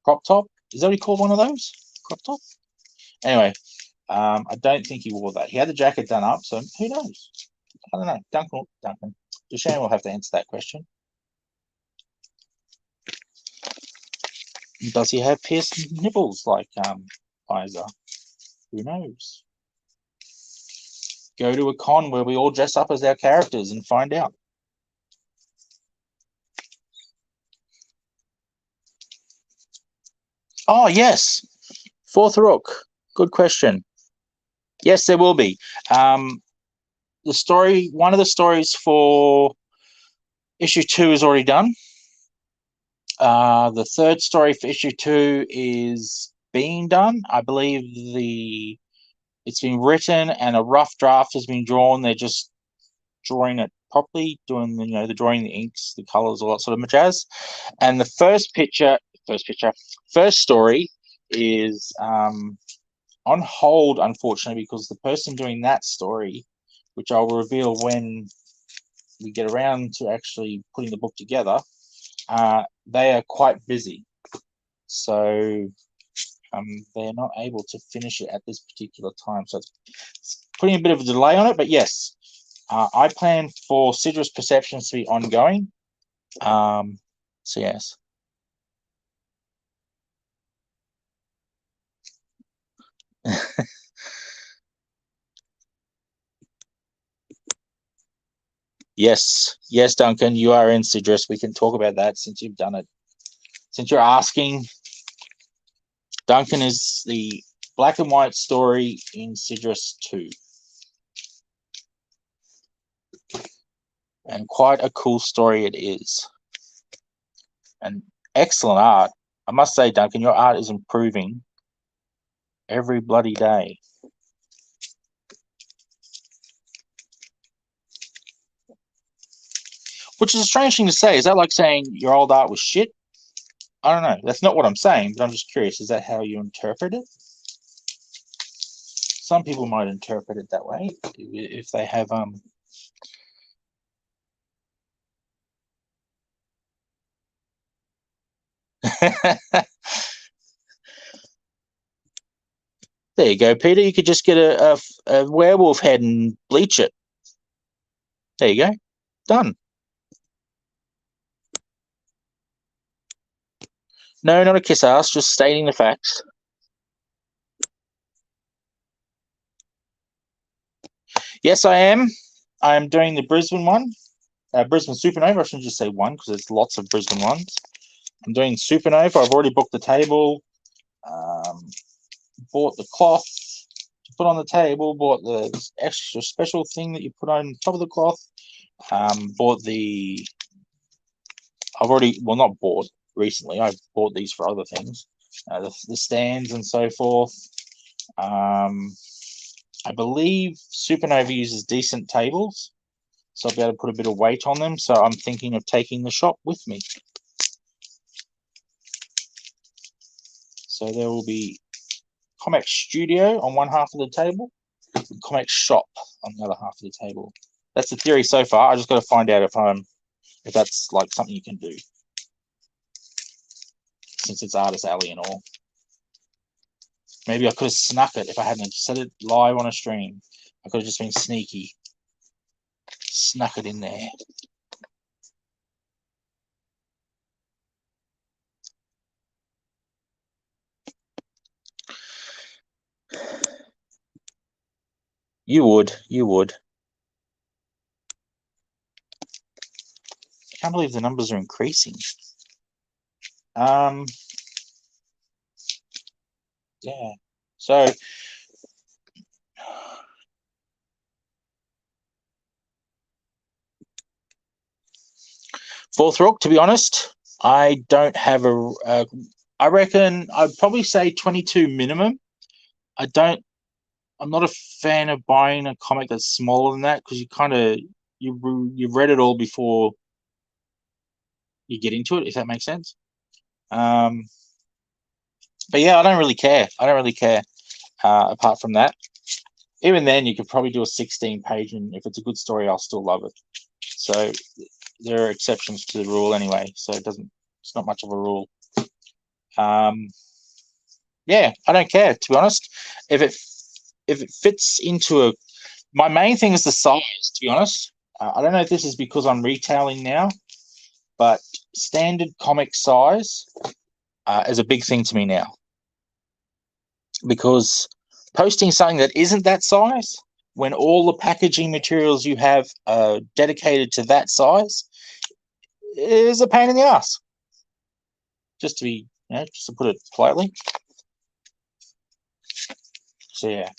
crop top. Is that what you call one of those? Crop top? Anyway, I don't think he wore that. He had the jacket done up, so who knows? I don't know. Duncan. Duchesne will have to answer that question. Does he have pierced nipples like Isa? Who knows? Go to a con where we all dress up as our characters and find out. Oh, yes. Fourth Rook. Good question. Yes, there will be. One of the stories for issue 2 is already done. The third story for issue 2 is being done. I believe it's been written and a rough draft has been drawn. They're just drawing it properly, doing the drawing, the inks, the colors, all that sort of jazz. And the first story is on hold, unfortunately, because the person doing that story, which I'll reveal when we get around to actually putting the book together, they are quite busy. So they're not able to finish it at this particular time. So it's putting a bit of a delay on it. But yes, I plan for Citrus Perceptions to be ongoing. So yes. Yes, Duncan, you are in Citrus. We can talk about that since you've done it. Since you're asking, Duncan is the black and white story in Citrus 2. And quite a cool story it is. and excellent art. I must say, Duncan, your art is improving every bloody day. Which is a strange thing to say. Is that like saying your old art was shit? I don't know. That's not what I'm saying, but I'm just curious. Is that how you interpret it? Some people might interpret it that way if they have There you go, Peter. You could just get a werewolf head and bleach it. There you go. Done. No, not a kiss ass, just stating the facts. Yes, I am. I am doing the Brisbane one. Brisbane Supernova. I shouldn't just say one because there's lots of Brisbane ones. I'm doing Supernova. I've already booked the table. Bought the cloth to put on the table. Bought the extra special thing that you put on top of the cloth. Bought the. I've already, well, not bought recently. I bought these for other things, the stands and so forth. I believe Supernova uses decent tables, so I'll be able to put a bit of weight on them. So I'm thinking of taking the shop with me. So there will be ComX Studio on one half of the table, and ComX Shop on the other half of the table. That's the theory so far. I just got to find out if that's like something you can do, since it's Artist Alley and all. Maybe I could have snuck it if I hadn't said it live on a stream. I could have just been sneaky. Snuck it in there. You would. I can't believe the numbers are increasing. Yeah. So Fourth Rook, to be honest, I don't have I reckon I'd probably say 22 minimum. I'm not a fan of buying a comic that's smaller than that because you've read it all before you get into it, if that makes sense. But yeah, I don't really care. Apart from that, even then, you could probably do a 16-page, and if it's a good story, I'll still love it. So there are exceptions to the rule anyway. So it's not much of a rule. Yeah, I don't care, to be honest. If it fits into my main thing is the size, to be honest. I don't know if this is because I'm retailing now, but standard comic size is a big thing to me now, because posting something that isn't that size when all the packaging materials you have are dedicated to that size is a pain in the ass. Just to put it politely. So yeah.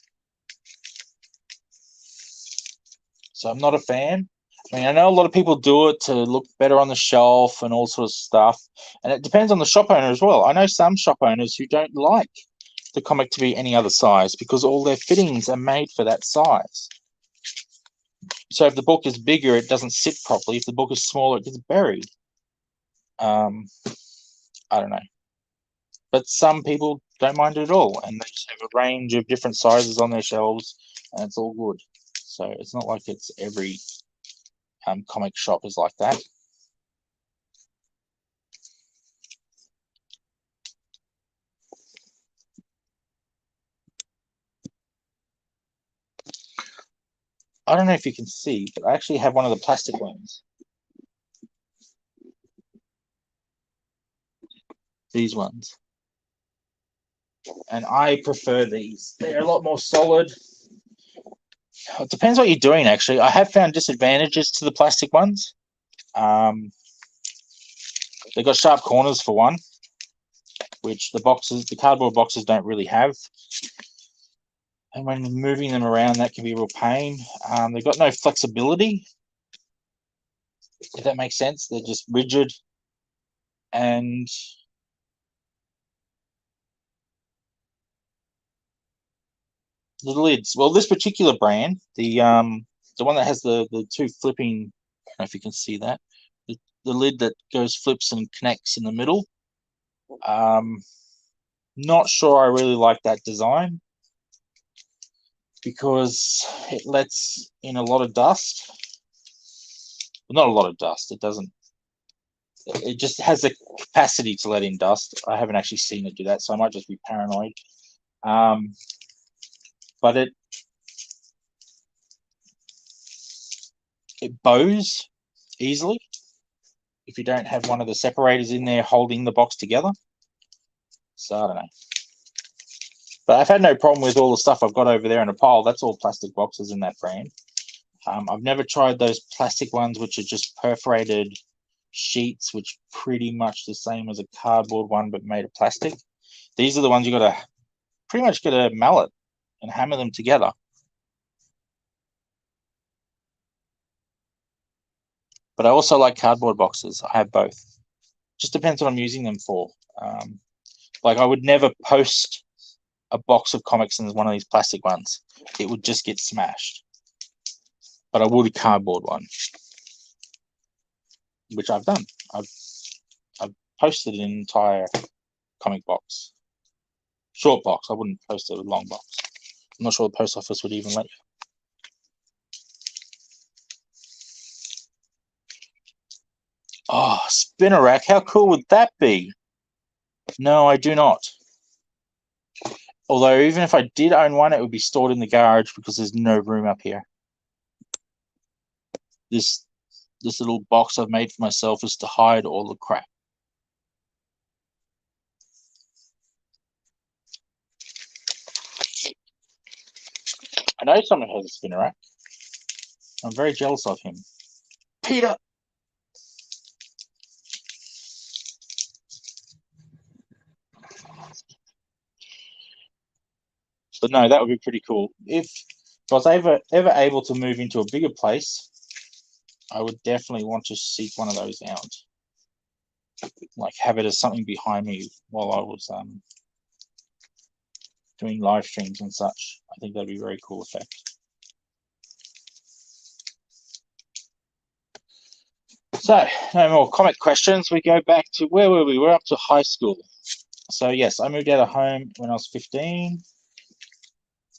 So I'm not a fan. I mean, I know a lot of people do it to look better on the shelf and all sort of stuff. And it depends on the shop owner as well. I know some shop owners who don't like the comic to be any other size because all their fittings are made for that size. So if the book is bigger, it doesn't sit properly. If the book is smaller, it gets buried. I don't know. But some people don't mind it at all, and they just have a range of different sizes on their shelves, and it's all good. So it's not like it's every comic shop is like that. I don't know if you can see, but I actually have one of the plastic ones. These ones. And I prefer these. They're a lot more solid. It depends what you're doing, actually. I have found disadvantages to the plastic ones. They've got sharp corners for one, which the cardboard boxes don't really have. And when moving them around, that can be a real pain. They've got no flexibility, if that makes sense. They're just rigid. And the lids. Well, this particular brand, the one that has the two flipping. I don't know if you can see that. The lid that goes flips and connects in the middle. Not sure I really like that design because it lets in a lot of dust. Well, not a lot of dust. It doesn't. It just has the capacity to let in dust. I haven't actually seen it do that, so I might just be paranoid. But it bows easily if you don't have one of the separators in there holding the box together. So I don't know. But I've had no problem with all the stuff I've got over there in a pile. That's all plastic boxes in that brand. I've never tried those plastic ones, which are just perforated sheets, which pretty much the same as a cardboard one, but made of plastic. These are the ones you got to pretty much get a mallet and hammer them together. But I also like cardboard boxes. I have both. Just depends what I'm using them for. Like I would never post a box of comics in one of these plastic ones. It would just get smashed. But I would a cardboard one, which I've done. I've posted an entire comic box. Short box. I wouldn't post a long box. I'm not sure the post office would even let you. Oh, spinner rack. How cool would that be? No, I do not. Although even if I did own one, it would be stored in the garage because there's no room up here. This little box I've made for myself is to hide all the crap. I know someone has a spinner rack. I'm very jealous of him. Peter! But no, that would be pretty cool. If I was ever able to move into a bigger place, I would definitely want to seek one of those out. Like have it as something behind me while I was doing live streams and such. I think that'd be a very cool effect. So, no more comic questions. We go back to where were we? We're up to high school. So yes, I moved out of home when I was 15.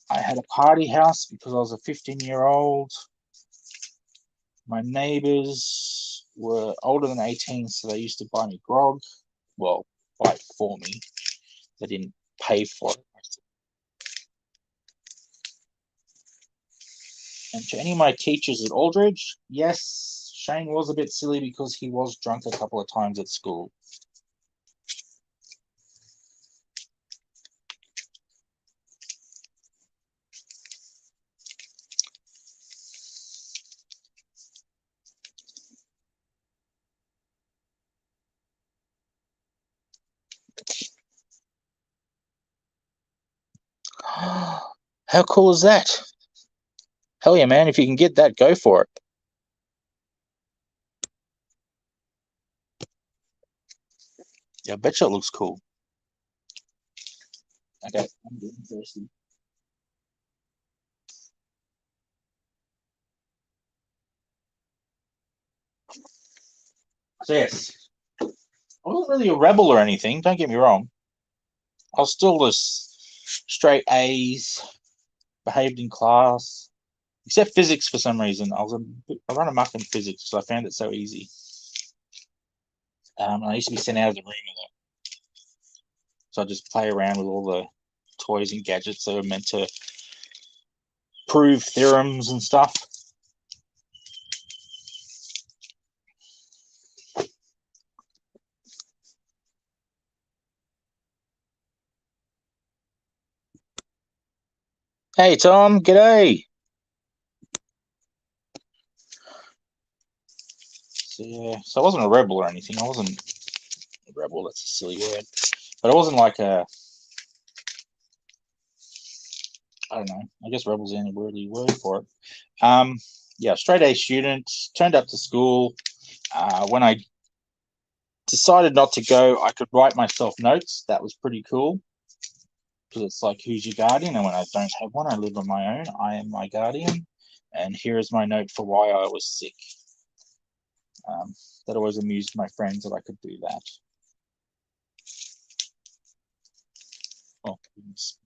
I had a party house because I was a 15-year-old. My neighbors were older than 18, so they used to buy me grog. Well, buy it for me. They didn't pay for it. And to any of my teachers at Aldridge, yes, Shane was a bit silly because he was drunk a couple of times at school. How cool is that? Hell yeah, man. If you can get that, go for it. Yeah, I bet you it looks cool. Okay, I'm getting thirsty. So yes, I wasn't really a rebel or anything, don't get me wrong. I was still just straight A's, behaved in class, except physics for some reason. I run amok in physics because I found it so easy. I used to be sent out of the room a lot. So I just play around with all the toys and gadgets that are meant to prove theorems and stuff. Hey Tom, g'day. So yeah, so I wasn't a rebel or anything. I wasn't a rebel. That's a silly word, but I wasn't like a. I don't know. I guess rebel's the only worthy word for it. Yeah, straight A student. Turned up to school. When I decided not to go. I could write myself notes. That was pretty cool. Because it's like, who's your guardian? And when I don't have one, I live on my own. I am my guardian. And here is my note for why I was sick. That always amused my friends that I could do that. Oh, goodness.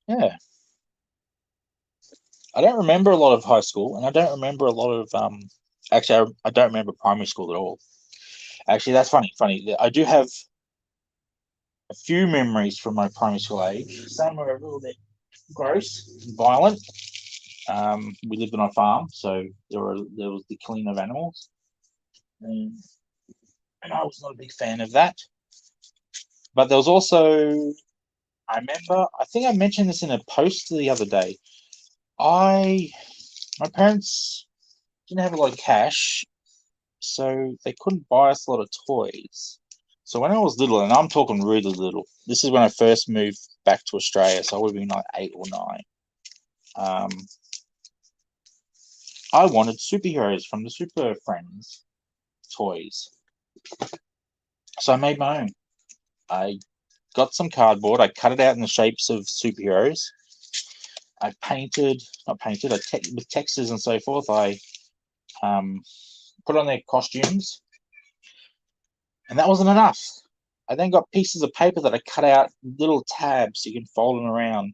Yeah. I don't remember a lot of high school, and I don't remember a lot of actually, I don't remember primary school at all. Actually, that's funny. Funny. I do have a few memories from my primary school age. Some were a little bit gross and violent. We lived on a farm, so there was the killing of animals, and I was not a big fan of that. But there was also, I remember, I think I mentioned this in a post the other day. My parents didn't have a lot of cash, so they couldn't buy us a lot of toys. So when I was little, and I'm talking really little, this is when I first moved back to Australia, so I would have been like 8 or 9. I wanted superheroes from the Super Friends toys. So I made my own. I got some cardboard, I cut it out in the shapes of superheroes. I painted, not painted, with textures and so forth. I put on their costumes, and that wasn't enough. I then got pieces of paper that I cut out little tabs so you can fold them around,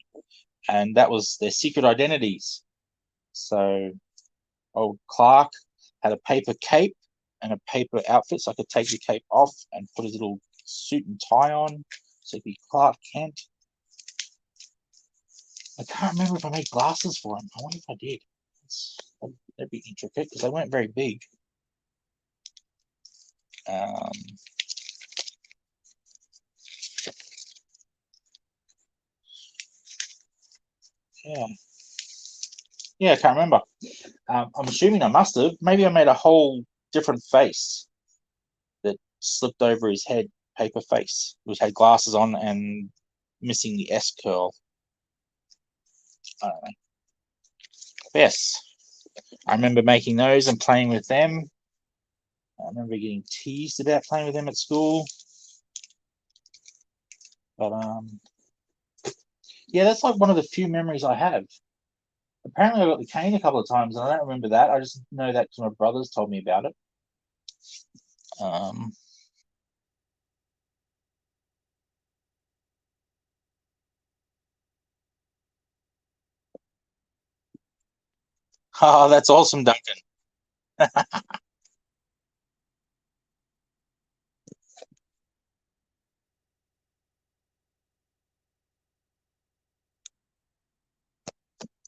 and that was their secret identities. So old Clark had a paper cape and a paper outfit, so I could take the cape off and put his little suit and tie on, so he'd be Clark Kent. I can't remember if I made glasses for him. I wonder if I did. That'd be intricate because they weren't very big. Yeah. Yeah, I can't remember. I'm assuming I must have. Maybe I made a whole different face that slipped over his head, paper face, which had glasses on and missing the S curl. I don't know. But yes, I remember making those and playing with them. I remember getting teased about playing with them at school. But yeah, that's like one of the few memories I have. Apparently, I got the cane a couple of times, and I don't remember that. I just know that because my brothers told me about it. Oh, that's awesome, Duncan.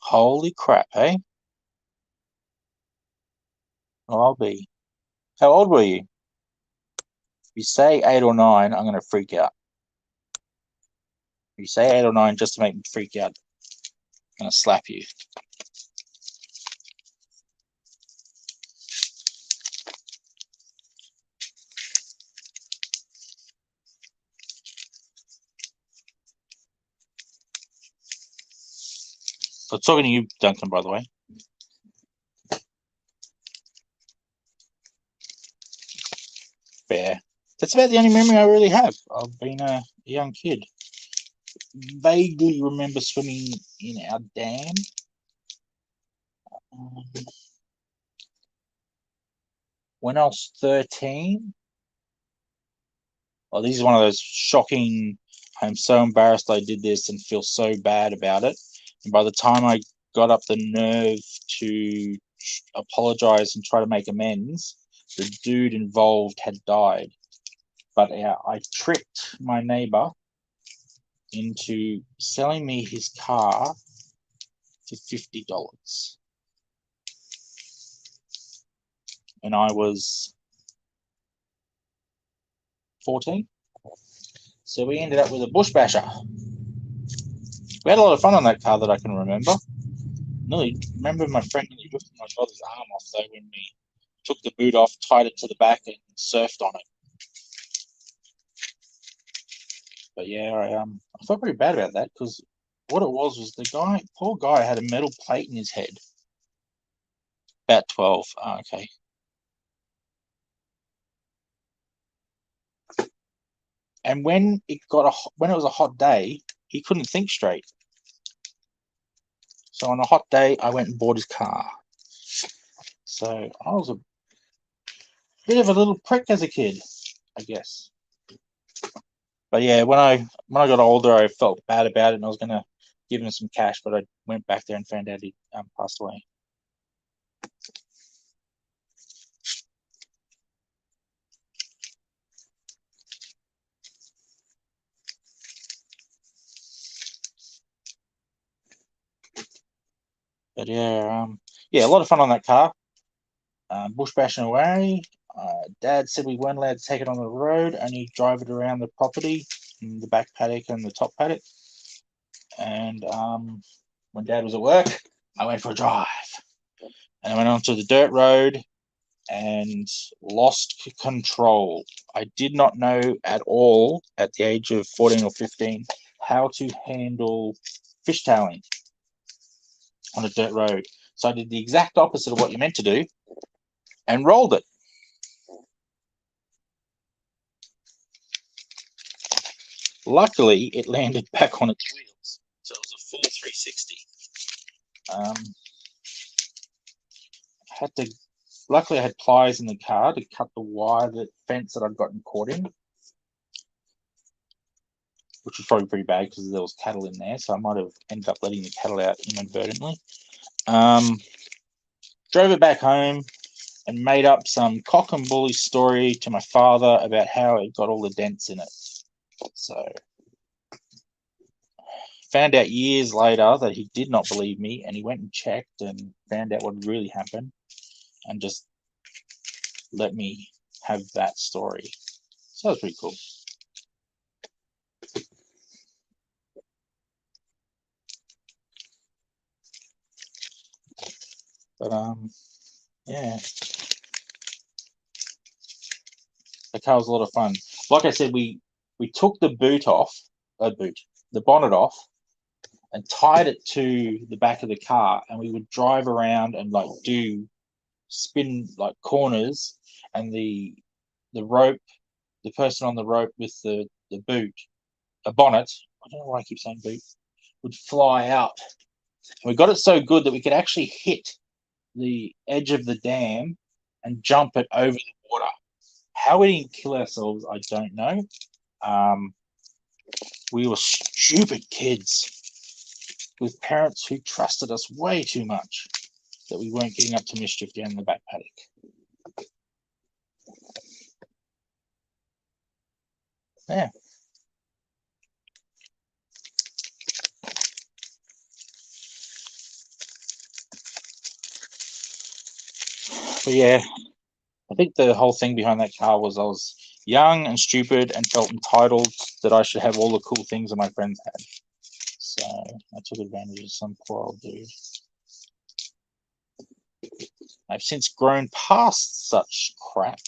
Holy crap, hey? Well, I'll be. How old were you? If you say 8 or 9, I'm going to freak out. If you say 8 or 9 just to make me freak out, I'm going to slap you. I'm talking to you, Duncan, by the way. Fair. That's about the only memory I really have of being a young kid. Vaguely remember swimming in our dam. When I was 13, oh, this is one of those shocking, I'm so embarrassed I did this and feel so bad about it. And by the time I got up the nerve to apologize and try to make amends, the dude involved had died. But I tricked my neighbor into selling me his car for $50. And I was 14. So we ended up with a bush basher. We had a lot of fun on that car that I can remember. Nearly remember my friend nearly ripped my brother's arm off though when we took the boot off, tied it to the back, and surfed on it. But yeah, I felt pretty bad about that because what it was the guy, poor guy, had a metal plate in his head. About 12. Oh, okay. And when it was a hot day, he couldn't think straight. So on a hot day, I went and bought his car. So I was a bit of a little prick as a kid, I guess. But yeah, when I got older, I felt bad about it, and I was gonna give him some cash, but I went back there and found out he passed away. But yeah, yeah, a lot of fun on that car. Bush bashing away. Dad said we weren't allowed to take it on the road, only drive it around the property, in the back paddock and the top paddock. And when Dad was at work, I went for a drive. And I went onto the dirt road and lost control. I did not know at all at the age of 14 or 15 how to handle fishtailing on a dirt road. So I did the exact opposite of what you're meant to do and rolled it. Luckily, it landed back on its wheels. So it was a full 360. Luckily, I had pliers in the car to cut the wire, the fence that I'd gotten caught in, which was probably pretty bad because there was cattle in there. So I might have ended up letting the cattle out inadvertently. Drove it back home and made up some cock and bully story to my father about how it got all the dents in it. So found out years later that he did not believe me, and he went and checked and found out what really happened and just let me have that story. So that was pretty cool. But yeah, the car was a lot of fun. Like I said, we took the the bonnet off, and tied it to the back of the car, and we would drive around and like do spin like corners, and the rope, the person on the rope with the boot, a bonnet. I don't know why I keep saying boot. Would fly out. And we got it so good that we could actually hit the edge of the dam and jump it over the water. How we didn't kill ourselves, I don't know. We were stupid kids with parents who trusted us way too much that we weren't getting up to mischief down in the back paddock. Yeah. But yeah, I think the whole thing behind that car was I was young and stupid and felt entitled that I should have all the cool things that my friends had. So I took advantage of some poor old dude. I've since grown past such crap.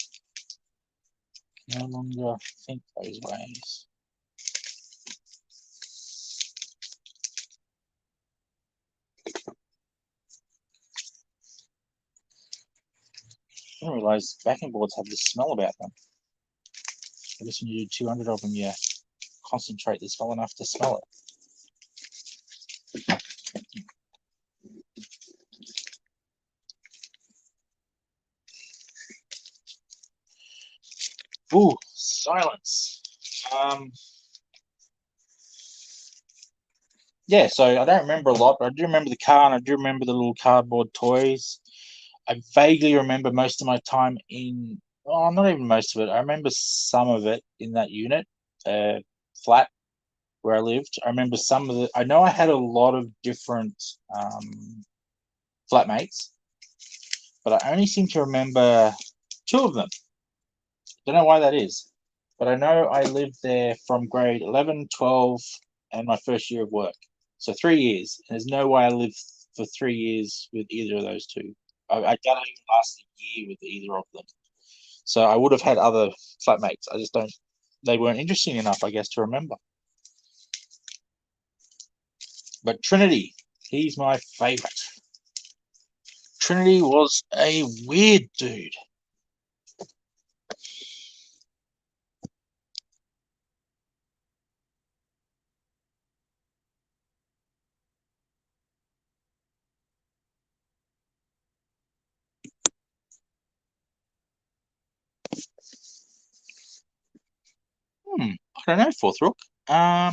No longer think those ways. I didn't realize backing boards have this smell about them. I guess when you do 200 of them, you concentrate this well enough to smell it. Ooh, silence. Yeah, so I don't remember a lot, but I do remember the car and I do remember the little cardboard toys. I vaguely remember most of my time in, oh, not even most of it. I remember some of it in that unit, flat where I lived. I remember some of the, I know I had a lot of different flatmates, but I only seem to remember two of them. Don't know why that is, but I know I lived there from grade 11, 12, and my first year of work. So 3 years. And there's no way I lived for 3 years with either of those two. I don't even last a year with either of them. So I would have had other flatmates. I just don't, they weren't interesting enough, I guess, to remember. But Trinity, he's my favorite. Trinity was a weird dude. I don't know, Fourth Rook. I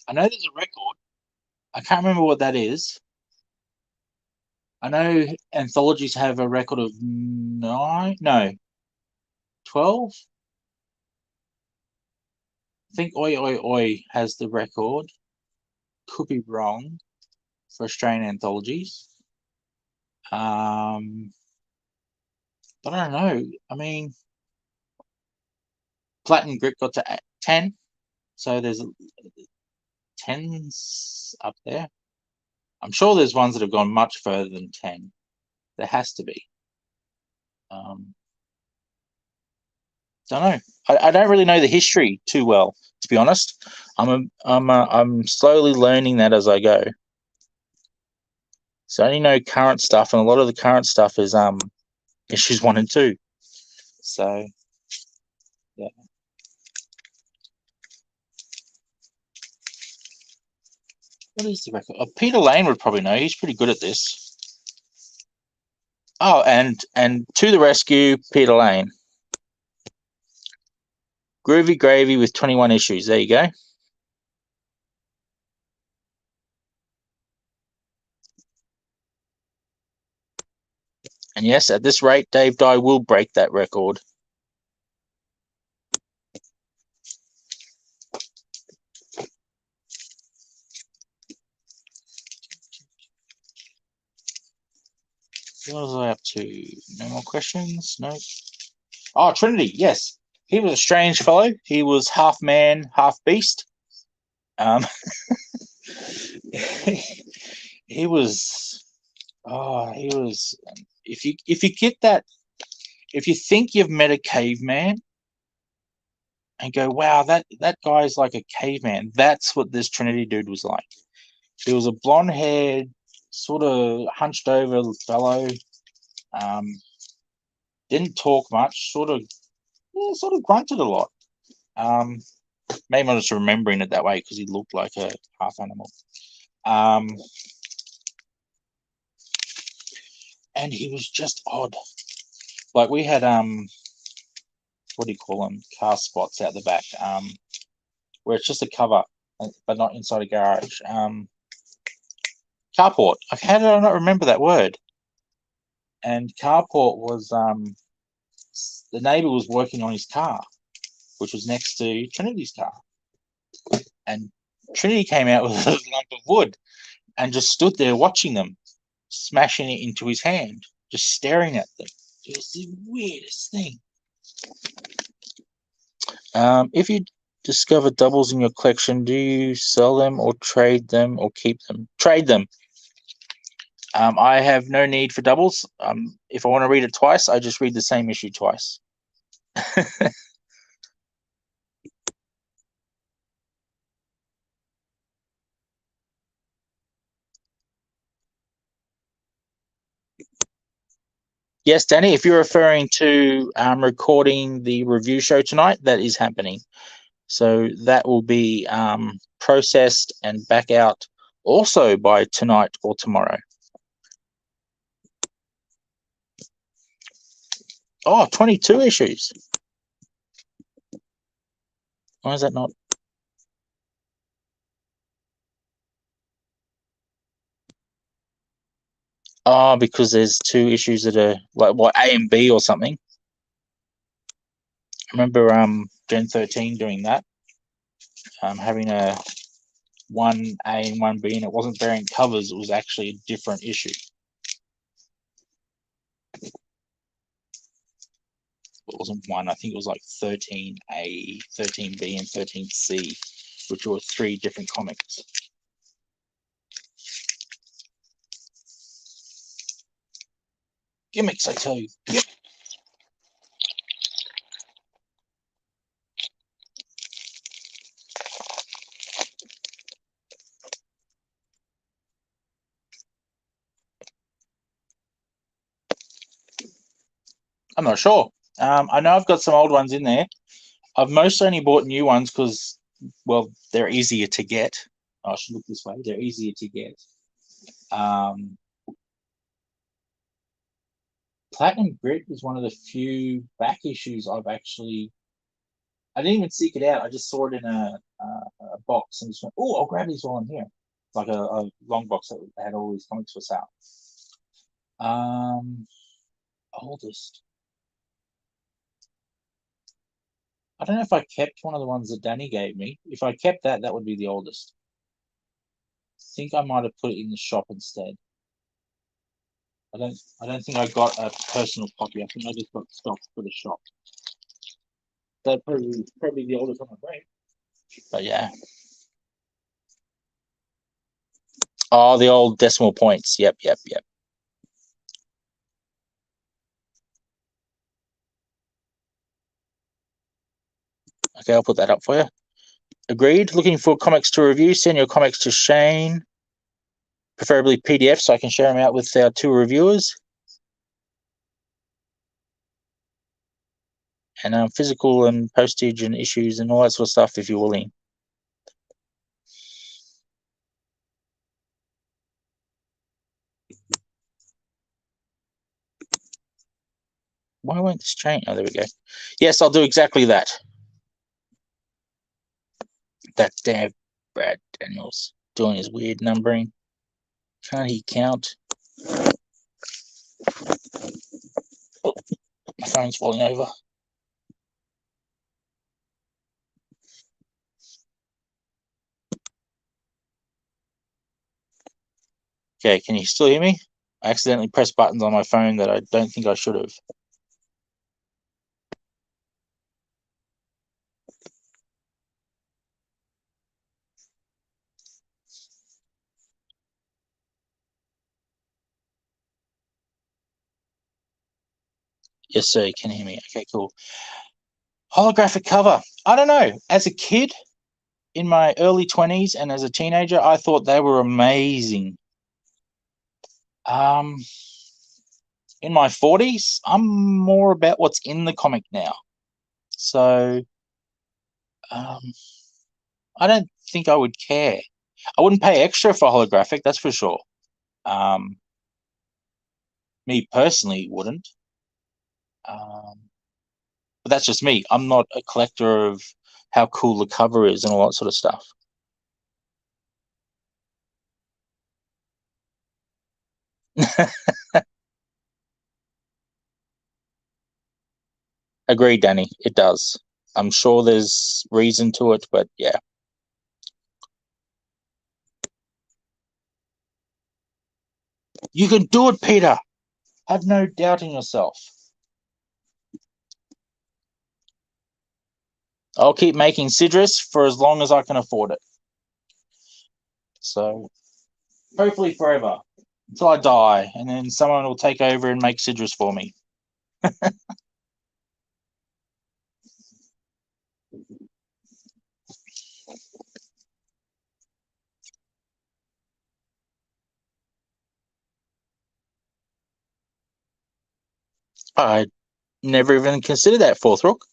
know there's a record. I can't remember what that is. I know anthologies have a record of 12. I think Oi Oi Oi has the record. Could be wrong for Australian anthologies. But I don't know. I mean, Platinum Grip got to 10, so there's 10s up there. I'm sure there's ones that have gone much further than 10. There has to be. Don't know. I don't really know the history too well, to be honest. I'm slowly learning that as I go. So I only know current stuff, and a lot of the current stuff is issues 1 and 2. So yeah. What is the record? Oh, Peter Lane would probably know. He's pretty good at this. Oh, and to the rescue, Peter Lane. Groovy Gravy with 21 issues. There you go. And yes, at this rate, Dave Dye will break that record. What was I up to? No more questions? No. Oh, Trinity, yes. He was a strange fellow. He was half man, half beast. He was. Oh, he was. If you get that, if you think you've met a caveman, and go, wow, that guy's like a caveman. That's what this Trinity dude was like. He was a blonde-haired, sort of hunched over fellow. Didn't talk much. Sort of grunted a lot. Maybe I'm just remembering it that way because he looked like a half animal. And he was just odd. Like we had what do you call them? Car spots out the back. Where it's just a cover, but not inside a garage. Carport. How did I not remember that word? And carport was the neighbor was working on his car, which was next to Trinity's car. And Trinity came out with a lump of wood and just stood there watching them, smashing it into his hand, just staring at them. It was the weirdest thing. If you discover doubles in your collection, do you sell them or trade them or keep them? Trade them. I have no need for doubles. If I want to read it twice, I just read the same issue twice. Yes, Danny, if you're referring to recording the review show tonight, that is happening. So that will be processed and back out also by tonight or tomorrow. Oh, 22 issues. Why is that not? Oh, because there's 2 issues that are like what A and B or something. I remember Gen 13 doing that. Having a 1A and 1B, and it wasn't variant covers, it was actually a different issue. It wasn't 1, I think it was like 13A, 13B, and 13C, which were 3 different comics. Gimmicks, I tell you. I'm not sure. I know I've got some old ones in there. I've mostly only bought new ones because, well, they're easier to get. I should look this way. They're easier to get. Platinum Grit is one of the few back issues I've actually. I didn't even seek it out. I just saw it in a box and just went, "Oh, I'll grab these while I'm here." It's like a long box that had all these comics for sale. Oldest. I don't know if I kept one of the ones that Danny gave me. If I kept that, that would be the oldest. I think I might have put it in the shop instead. I don't think I got a personal copy. I think I just got stock for the shop. That probably the oldest one I bring. But yeah. Oh, the old decimal points. Yep. Okay, I'll put that up for you. Agreed. Looking for comics to review. Send your comics to Shane, preferably PDF, so I can share them out with our 2 reviewers. And physical and postage and issues and all that sort of stuff if you're willing. Why won't this change? Oh, there we go. Yes, I'll do exactly that. That damn Brad Daniels doing his weird numbering. Can't he count? Oh, my phone's falling over. Okay, can you still hear me? I accidentally pressed buttons on my phone that I don't think I should have. Yes, sir, you can hear me. Okay, cool. Holographic cover. I don't know. As a kid, in my early 20s and as a teenager, I thought they were amazing. In my 40s, I'm more about what's in the comic now. So I don't think I would care. I wouldn't pay extra for holographic, that's for sure. Me personally wouldn't. But that's just me. I'm not a collector of how cool the cover is and all that sort of stuff. Agreed, Danny. It does. I'm sure there's reason to it, but yeah. You can do it, Peter. Have no doubt in yourself. I'll keep making Sidrus for as long as I can afford it. So hopefully forever until I die, and then someone will take over and make Sidrus for me. I never even considered that, Fourth Rook.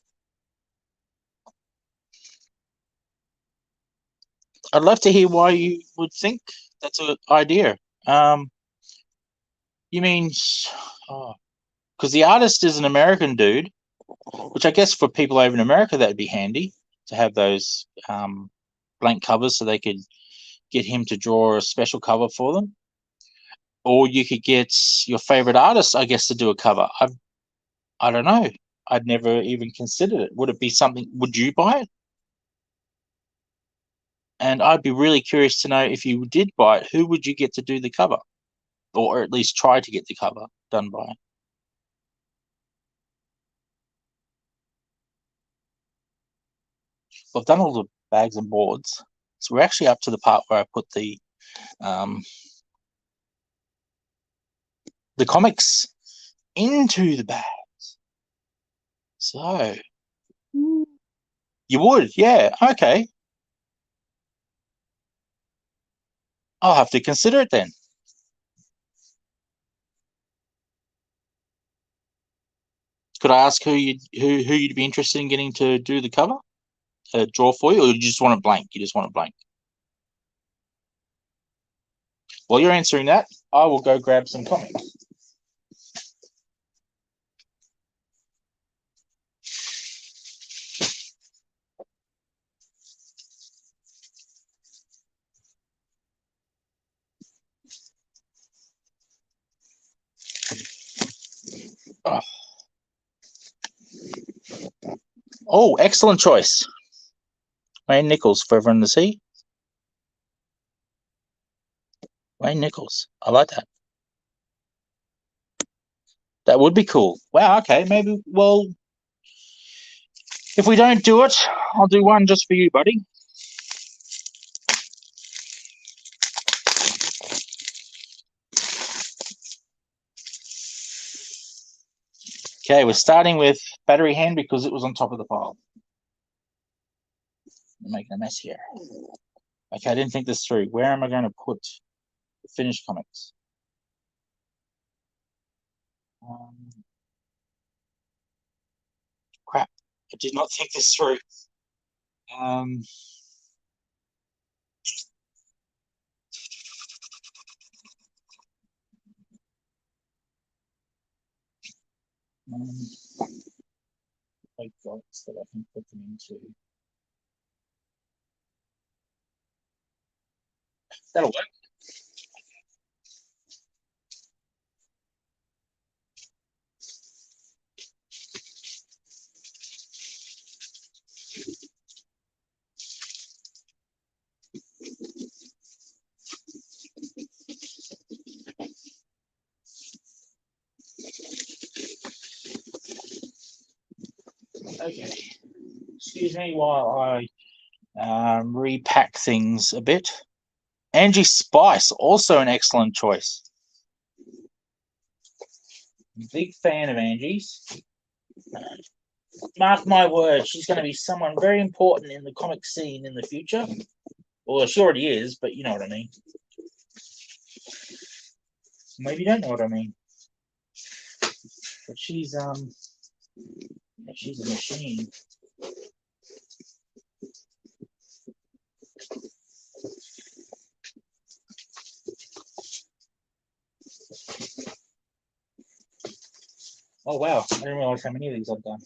I'd love to hear why you would think that's a good idea. You mean, because the artist is an American dude, which I guess for people over in America that would be handy to have those blank covers so they could get him to draw a special cover for them. Or you could get your favorite artist, I guess, to do a cover. I don't know. I'd never even considered it. Would it be something? Would you buy it? And I'd be really curious to know if you did buy it, who would you get to do the cover, or at least try to get the cover done by? Well, I've done all the bags and boards, so we're actually up to the part where I put um, the comics into the bag. So you would, yeah, okay. I'll have to consider it then. Should I ask who you'd be interested in getting to do the cover, draw for you, or you just want it blank? You just want it blank. While you're answering that, I will go grab some comics. Oh, excellent choice. Wayne Nichols, Forever in the Sea. Wayne Nichols. I like that. That would be cool. Wow, okay, maybe, well, if we don't do it, I'll do one just for you, buddy. Okay, we're starting with Battery Hand because it was on top of the pile. I'm making a mess here. Okay, I didn't think this through. Where am I going to put the finished comics? Crap, I did not think this through. Like box that I can put them into. That'll work. Okay. Excuse me while I repack things a bit. Angie Spice, also an excellent choice. Big fan of Angie's. Mark my words, she's going to be someone very important in the comic scene in the future. Well, she already is, but you know what I mean. Maybe you don't know what I mean. But she's a machine. Oh wow, I didn't realize how many of these I've done.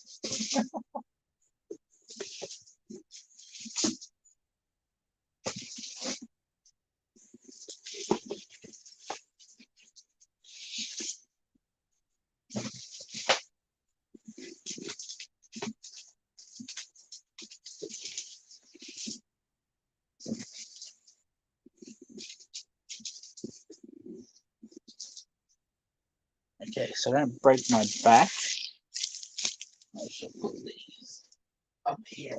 Okay, so don't break my back. I shall put these up here.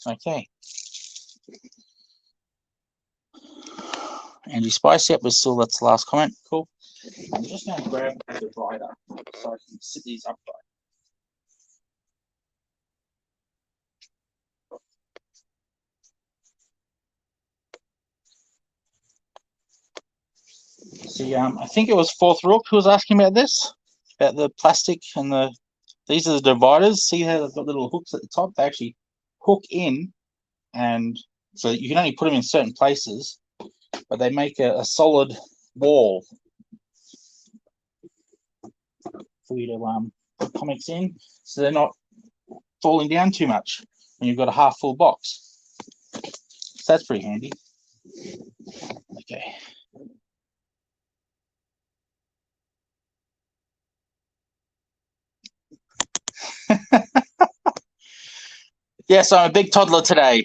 Okay. Angie Spice, yep, that's the last comment. Cool. I'm just going to grab the divider so I can sit these upright. See, I think it was Fourth Rook who was asking about this, about the plastic and these are the dividers. See how they've got little hooks at the top? They actually hook in, and so you can only put them in certain places, but they make a solid wall for you to put comics in, so they're not falling down too much when you've got a half full box. So that's pretty handy. Okay. Yes, I'm a big toddler today.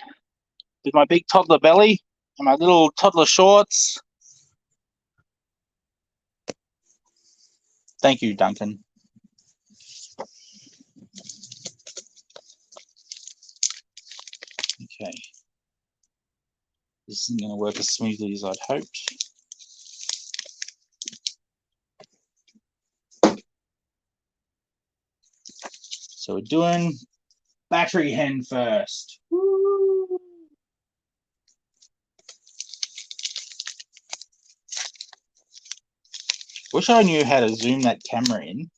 With my big toddler belly and my little toddler shorts. Thank you, Duncan. Okay. This isn't going to work as smoothly as I'd hoped. So we're doing Battery Hen first. Woo! Wish I knew how to zoom that camera in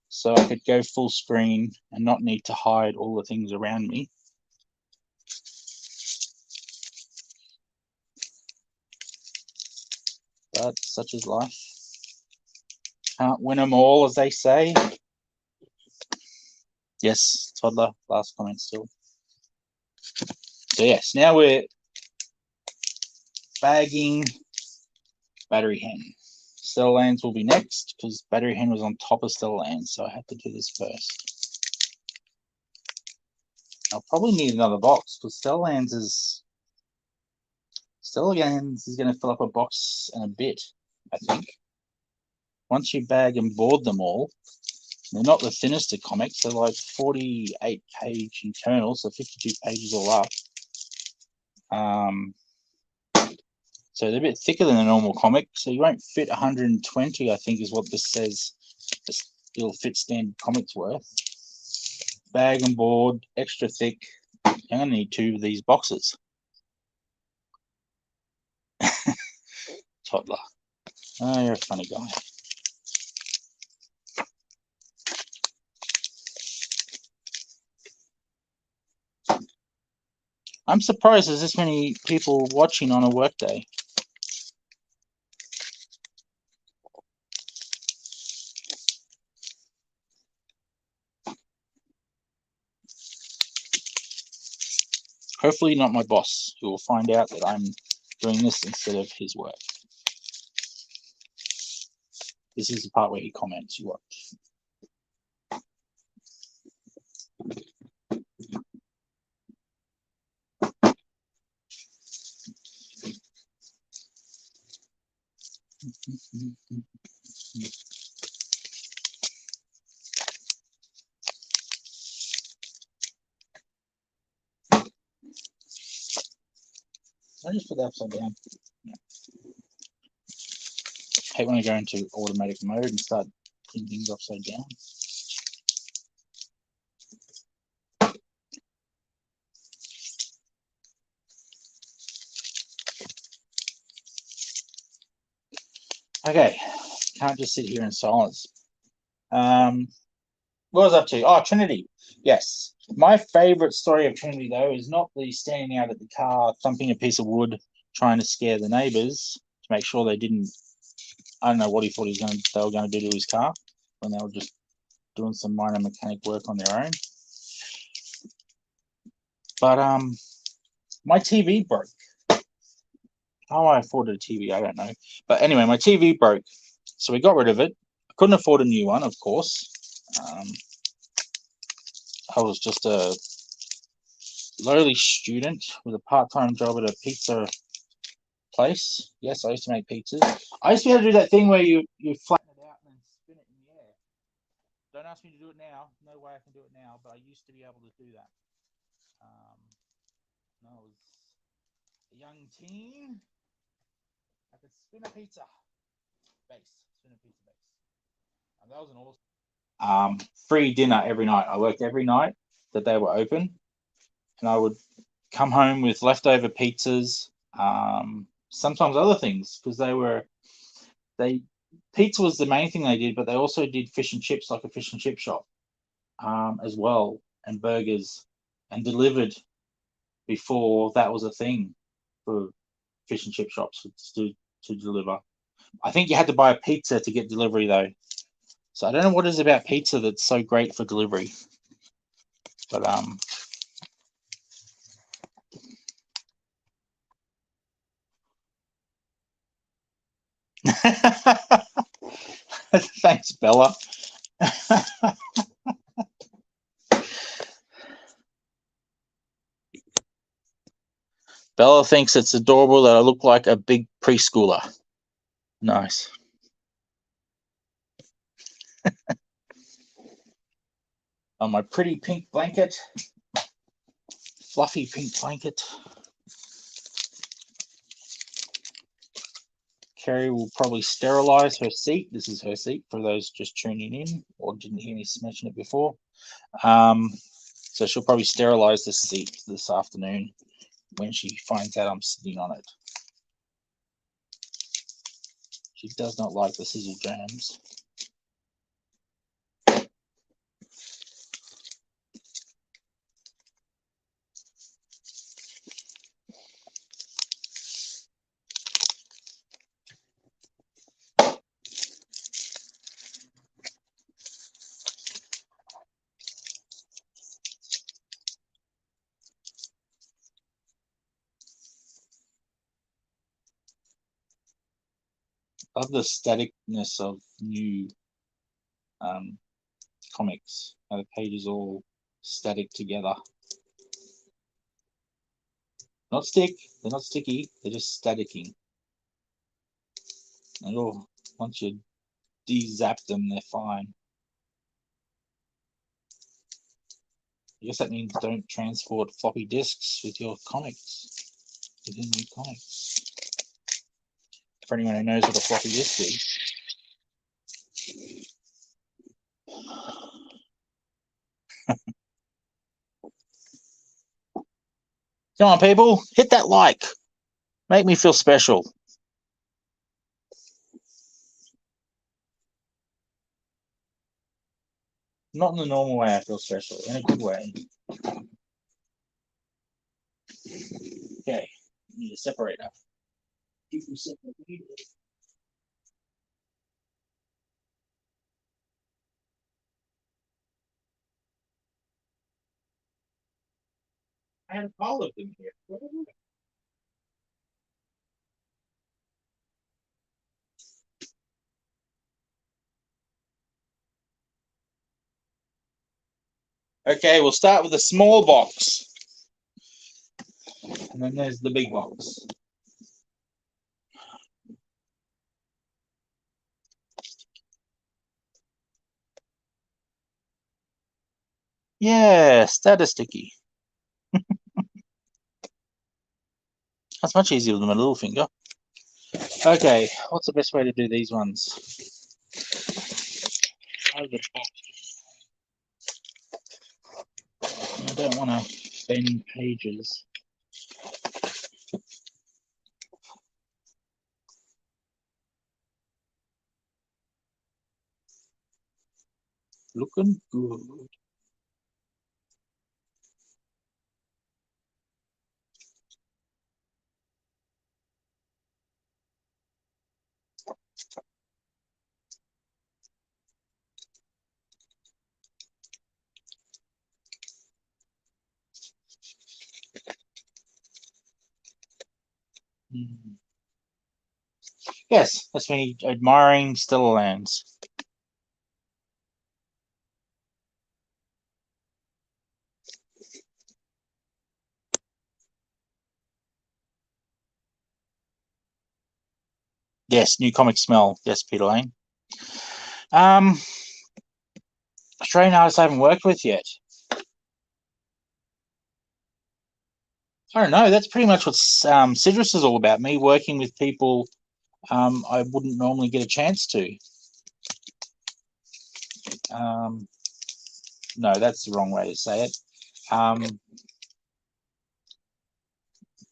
so I could go full screen and not need to hide all the things around me. But such is life. Can't win them all, as they say. Yes, toddler, last comment still. So yes, now we're bagging Battery Hen. Stellarlands will be next because Battery Hen was on top of Stellarlands, so I had to do this first. I'll probably need another box because Stellarlands is going to fill up a box in a bit, I think. Once you bag and board them all, they're not the thinnest of comics. They're like 48-page internal, so 52 pages all up. So they're a bit thicker than a normal comic, so you won't fit 120, I think is what this says. It'll fit standard comics worth. Bag and board, extra thick. I'm going to need 2 of these boxes. Toddler. Oh, you're a funny guy. I'm surprised there's this many people watching on a work day. Hopefully not my boss, who will find out that I'm doing this instead of his work. This is the part where he comments, you watch. I just put that upside down. Yeah. I hate when I go into automatic mode and start putting things upside down. Okay, can't just sit here in silence. What was I up to? Oh, Trinity. Yes. My favorite story of Trinity, though, is not the standing out at the car, thumping a piece of wood, trying to scare the neighbors to make sure they didn't. I don't know what he thought they were going to do to his car when they were just doing some minor mechanic work on their own. But my TV broke. How I afforded a TV, I don't know. But anyway, my TV broke, so we got rid of it. I couldn't afford a new one, of course. I was just a lowly student with a part-time job at a pizza place. Yes, I used to make pizzas. I used to be able to do that thing where you flatten it out and then spin it in the air. Don't ask me to do it now. No way I can do it now, but I used to be able to do that. When I was a young teen, I could spin a pizza base. And that was an awesome. Free dinner every night. I worked every night that they were open, and I would come home with leftover pizzas, sometimes other things, because pizza was the main thing they did, but they also did fish and chips, like a fish and chip shop, as well, and burgers, and delivered before that was a thing for fish and chip shops to deliver. I think you had to buy a pizza to get delivery, though. So I don't know what it is about pizza that's so great for delivery. But thanks, Bella. Bella thinks it's adorable that I look like a big preschooler. Nice. On my pretty pink blanket, fluffy pink blanket. Carrie will probably sterilize her seat. This is her seat for those just tuning in or didn't hear me mention it before. So she'll probably sterilize this seat this afternoon when she finds out I'm sitting on it. She does not like the sizzle jams. Love the staticness of new comics. How the pages all static together. Not stick. They're not sticky. They're just staticking. And once you de-zap them, they're fine. I guess that means don't transport floppy disks with your comics. Within new comics. For anyone who knows what a floppy disk is. Come on, people, hit that like. Make me feel special. Not in the normal way I feel special, in a good way. Okay, need a separator. I had a pile of them here. Okay, we'll start with a small box. And then there's the big box. Yes, that is sticky. That's much easier than my little finger. Okay, what's the best way to do these ones? Over the top. I don't want to bend pages. Looking good. Yes, that's me admiring Stellarlands. Yes, new comic smell. Yes, Peter Lane. Australian artists I haven't worked with yet. I don't know. That's pretty much what Sidrus is all about. Me working with people I wouldn't normally get a chance to. No, that's the wrong way to say it.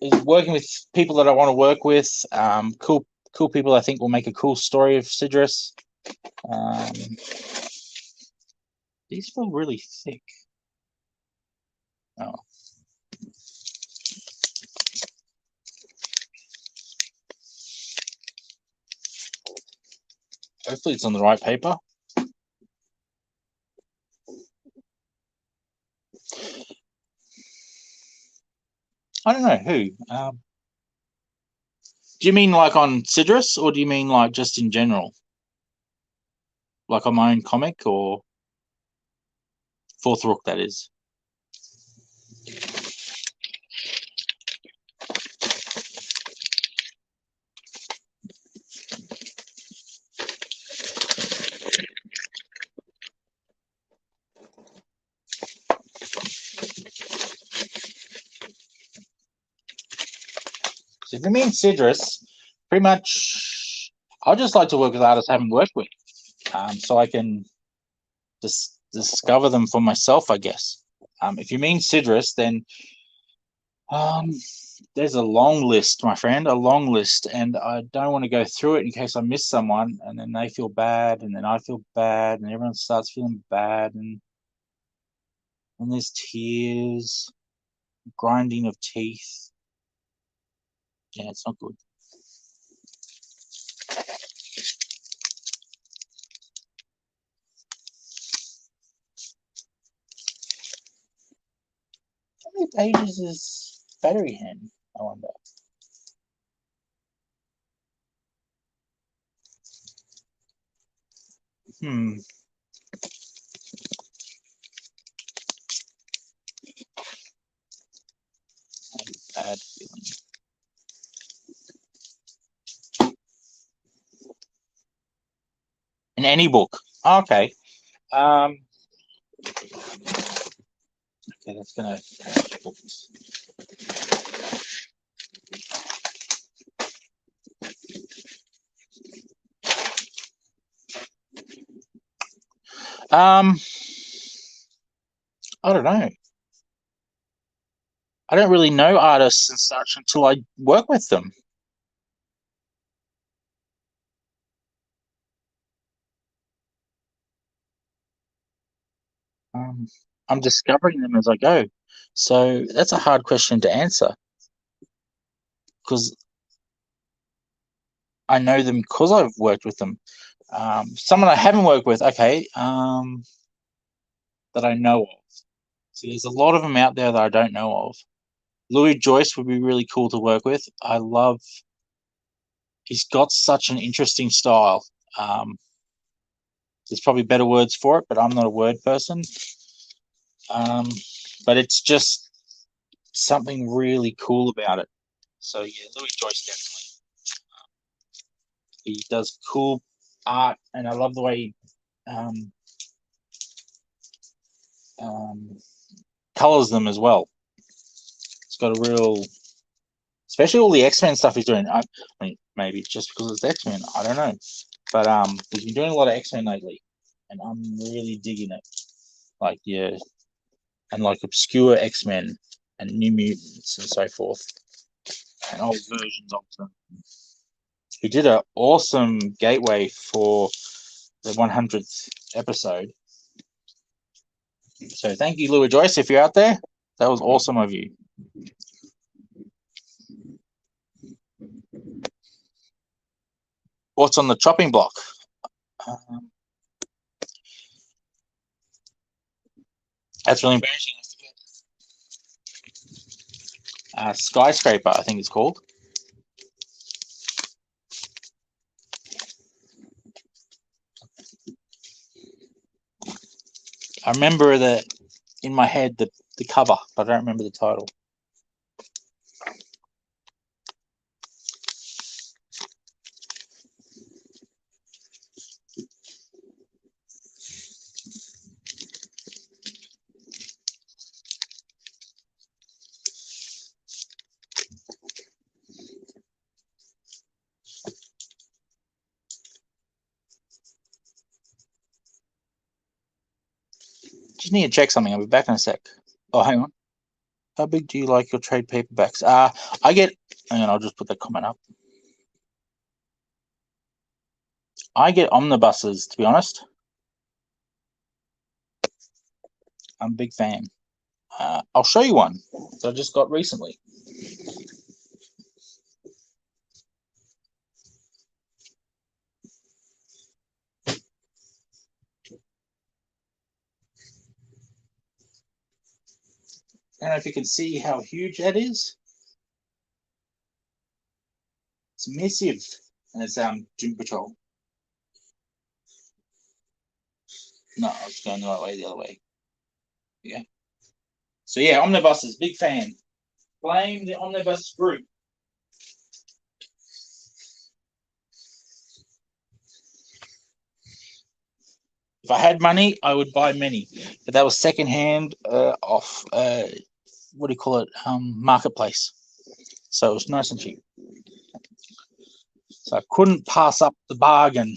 Is working with people that I want to work with. Cool people I think will make a cool story of Sidrus. These feel really thick. Oh. Hopefully it's on the right paper. I don't know who. Do you mean like on Sidrus, or do you mean like just in general? Like on my own comic, or Fourth Rook, that is. So if you mean Sidrus, pretty much, I just like to work with artists I haven't worked with, so I can just discover them for myself, I guess. If you mean Sidrus, then There's a long list, my friend, a long list, and I don't want to go through it in case I miss someone, and then they feel bad, and then I feel bad, and everyone starts feeling bad, and there's tears, grinding of teeth. Yeah, it's not good. How many pages is Battery Hen, I wonder? Hmm. Bad feeling. In any book. Okay. Okay, that's gonna books. I don't know. I don't really know artists and such until I work with them. Um, I'm discovering them as I go. So that's a hard question to answer because I know them because I've worked with them. Someone I haven't worked with, okay, that I know of. So there's a lot of them out there that I don't know of. Louis Joyce would be really cool to work with. I love. He's got such an interesting style. Um, there's probably better words for it, but I'm not a word person. Um, but it's just something really cool about it. So yeah, Louis Joyce definitely. He does cool art, and I love the way he um, colors them as well. It's got a real, especially all the X-Men stuff he's doing. I mean, maybe it's just because it's X-Men. I don't know, but he's been doing a lot of X-Men lately, and I'm really digging it. Like yeah, and like obscure X-Men and New Mutants and so forth, and old versions of them. He did an awesome gateway for the 100th episode. So thank you, Louis Joyce, if you're out there. That was awesome of you. What's on the chopping block? Um, that's really embarrassing. Skyscraper, I think it's called. I remember the in my head the cover, but I don't remember the title. Just need to check something. I'll be back in a sec. Oh, hang on. How big do you like your trade paperbacks? I get, and I'll just put that comment up. I get omnibuses, to be honest. I'm a big fan. I'll show you one that I just got recently. I don't know if you can see how huge that is. It's massive, and it's Doom Patrol. No, I was going the right way, the other way. Yeah. So yeah, omnibuses, big fan. Blame the omnibus group. If I had money, I would buy many, but that was secondhand off. What do you call it? Marketplace. So it was nice and cheap. So I couldn't pass up the bargain.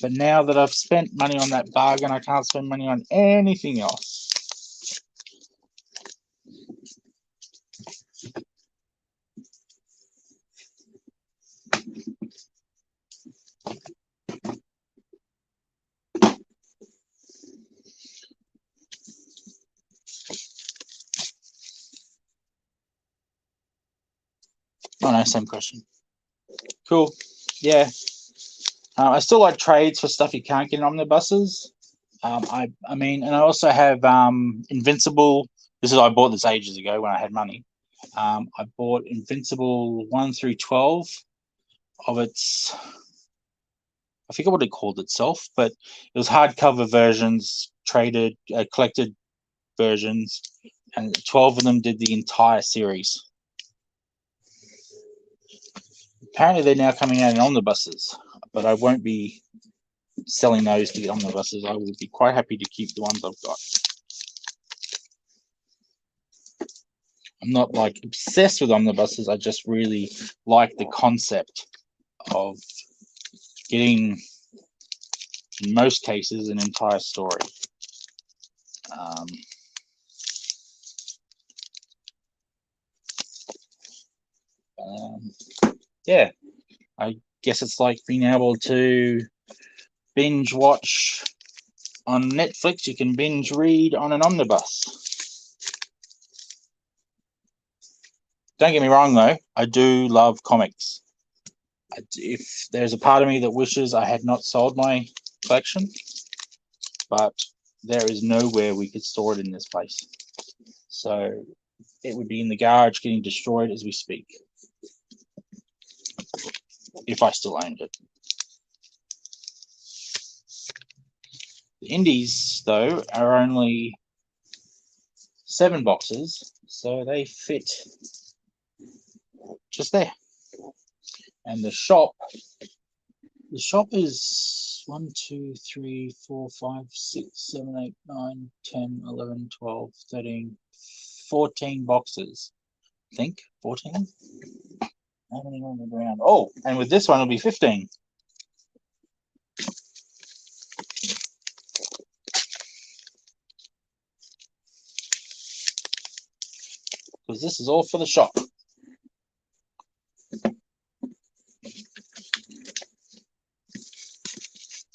But now that I've spent money on that bargain, I can't spend money on anything else. Oh no, same question. Cool. Yeah. I still like trades for stuff you can't get in omnibuses. I mean, and I also have Invincible. I bought this ages ago when I had money. I bought Invincible 1 through 12 of its. I forget what it called itself, but it was hardcover versions, traded, collected versions, and 12 of them did the entire series. Apparently, they're now coming out in omnibuses, but I won't be selling those to get omnibuses. I would be quite happy to keep the ones I've got. I'm not like obsessed with omnibuses. I just really like the concept of getting, in most cases, an entire story. Yeah, I guess it's like being able to binge watch on Netflix. You can binge read on an omnibus. Don't get me wrong, though. I do love comics. If there's a part of me that wishes I had not sold my collection, but there is nowhere we could store it in this place. So it would be in the garage getting destroyed as we speak, if I still owned it. The indies, though, are only 7 boxes, so they fit just there. And the shop is 1, 2, 3, 4, 5, 6, 7, 8, 9, 10, 11, 12, 13, 14 boxes. I think 14. How many on the ground? Oh, and with this one, it'll be 15. Because this is all for the shop.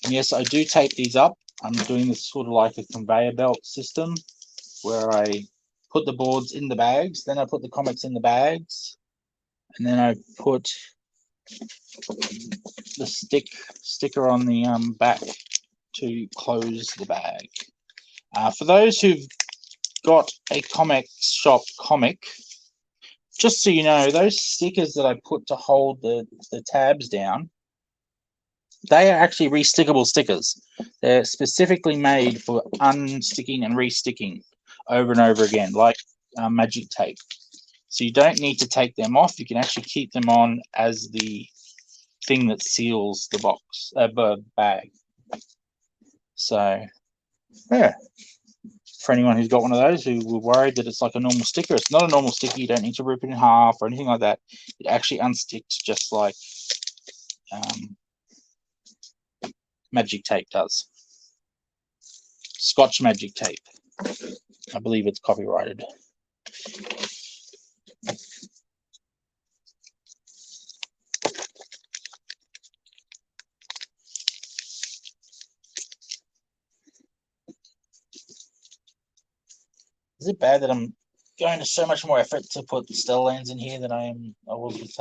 Yes, I do tape these up. I'm doing this sort of like a conveyor belt system where I put the boards in the bags, then I put the comics in the bags, and then I put the sticker on the back to close the bag. For those who've got a comic shop comic, just so you know, those stickers that I put to hold the tabs down, they are actually restickable stickers. They're specifically made for unsticking and resticking over and over again, like magic tape. So you don't need to take them off. You can actually keep them on as the thing that seals the box, bag. So, yeah. For anyone who's got one of those who were worried that it's like a normal sticker, it's not a normal sticker. You don't need to rip it in half or anything like that. It actually unsticks just like magic tape does. Scotch magic tape. I believe it's copyrighted. Is it bad that I'm going to so much more effort to put Stellarlands in here than I was with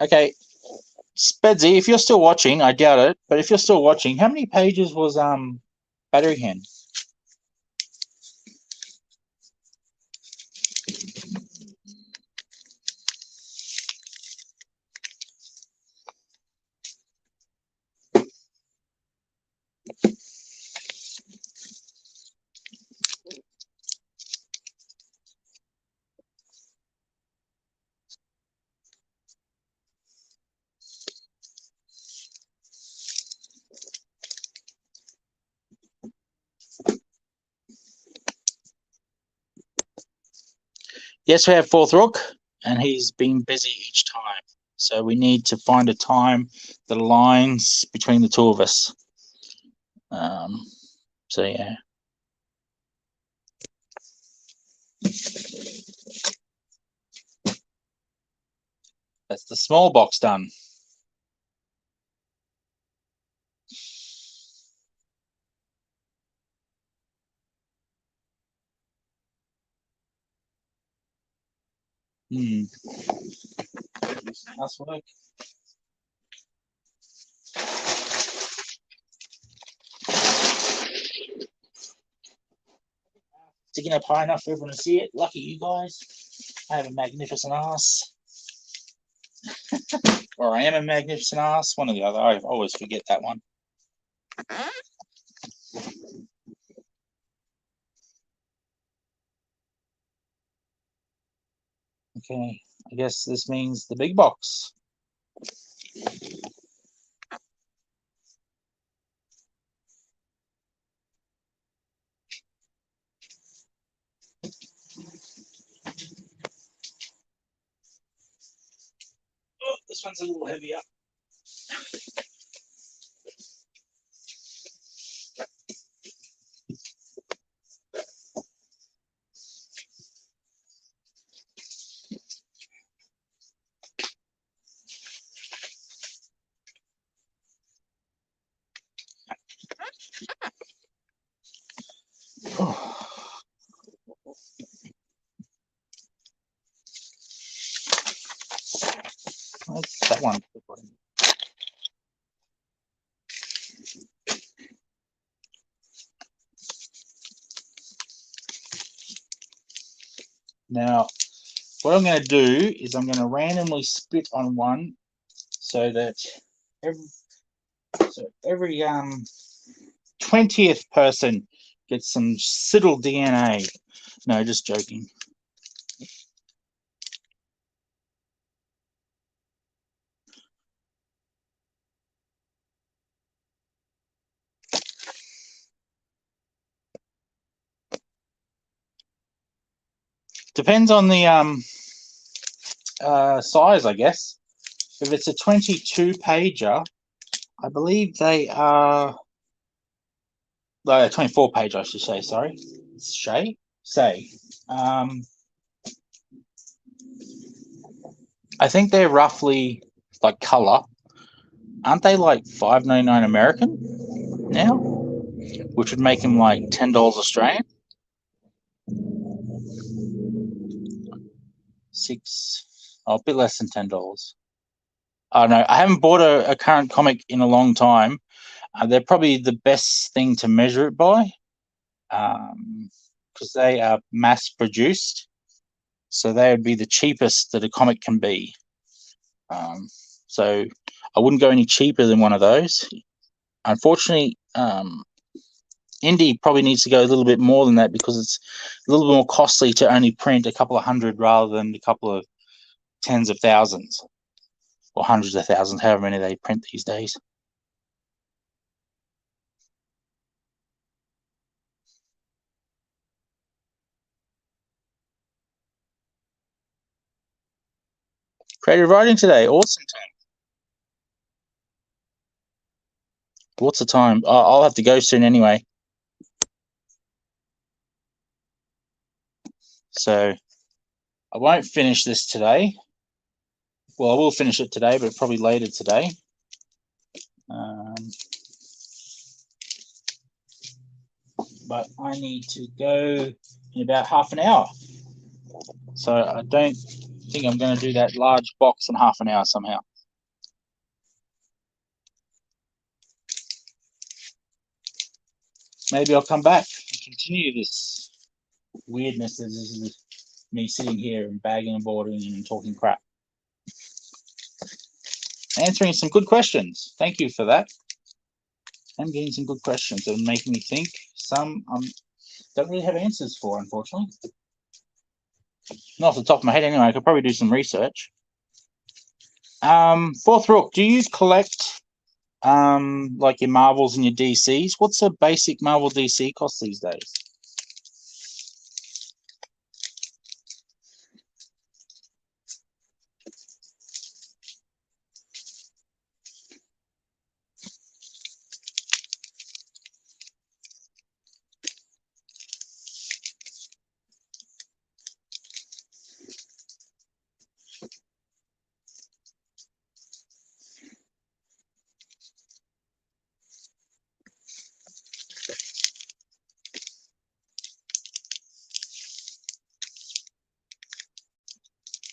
Okay, Spedsy, if you're still watching, I doubt it, but if you're still watching, how many pages was Battery Hen? Yes, we have Fourth Rook, and he's been busy each time. So we need to find a time that aligns between the two of us. So yeah. That's the small box done. That's work. Sticking up high enough for everyone to see it. Lucky you guys. I have a magnificent ass. Or I am a magnificent ass. One or the other. I always forget that one. Okay, I guess this means the big box. Oh, this one's a little heavier. Oh. What's that one? Now, what I'm going to do is I'm going to randomly spit on one so that every 20th person gets some Siddle DNA. No, just joking. Depends on the size, I guess. If it's a 22 pager, I believe they are 24 page, I should say. Sorry, say. I think they're roughly like color. Aren't they like $5.99 American now? Which would make them like $10 Australian. A bit less than $10. Oh no, I haven't bought a current comic in a long time. They're probably the best thing to measure it by, because they are mass produced. So they would be the cheapest that a comic can be. So I wouldn't go any cheaper than one of those. Unfortunately, indie probably needs to go a little bit more than that because it's a little more costly to only print a couple of hundred rather than a couple of tens of thousands or hundreds of thousands, however many they print these days. Creative writing today, awesome time. What's the time? I'll have to go soon anyway. So I won't finish this today. Well, I will finish it today, but probably later today. But I need to go in about half an hour. So I don't think I'm going to do that large box in half an hour somehow. Maybe I'll come back and continue this weirdness that is me sitting here and bagging and boarding and talking crap. Answering some good questions. Thank you for that. I'm getting some good questions that are making me think. Some don't really have answers for, unfortunately. Not off the top of my head anyway. I could probably do some research. Fourth Rook, do you collect like your Marvels and your DCs? What's a basic Marvel DC cost these days?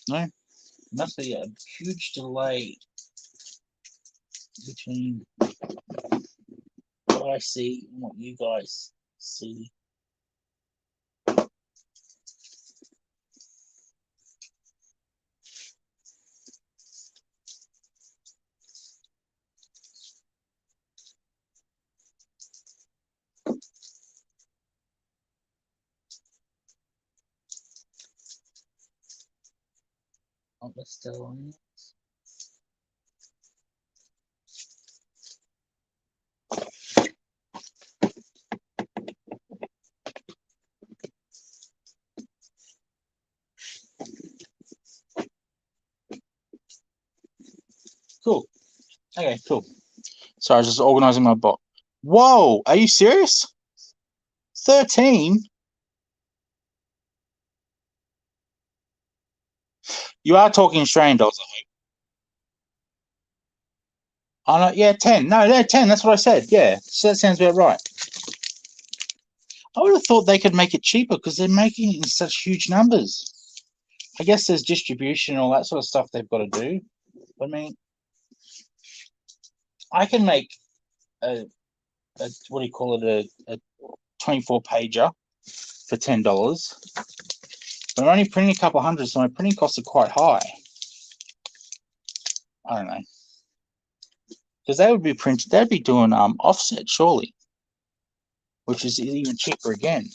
No, must be a huge delay between what I see and what you guys see. Oh, that's still on. Cool. Okay, cool. So I was just organizing my bot. Whoa, are you serious? 13? You are talking Australian dollars, I hope. Oh, no, yeah, 10. No, they're 10. That's what I said. Yeah, so that sounds about right. I would have thought they could make it cheaper because they're making it in such huge numbers. I guess there's distribution and all that sort of stuff they've got to do. I mean, I can make a what do you call it, a 24 pager for $10, but I'm only printing a couple hundred, so my printing costs are quite high. I don't know, because they would be printed, they'd be doing offset surely, which is even cheaper again.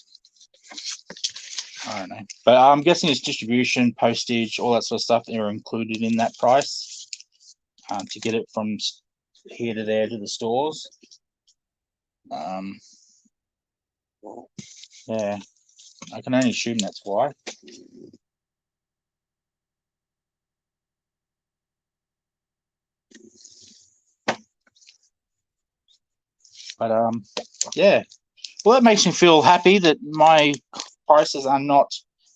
I don't know, but I'm guessing it's distribution, postage, all that sort of stuff that are included in that price to get it from here to there to the stores. Yeah, I can only assume that's why. But yeah. Well, that makes me feel happy that my prices are not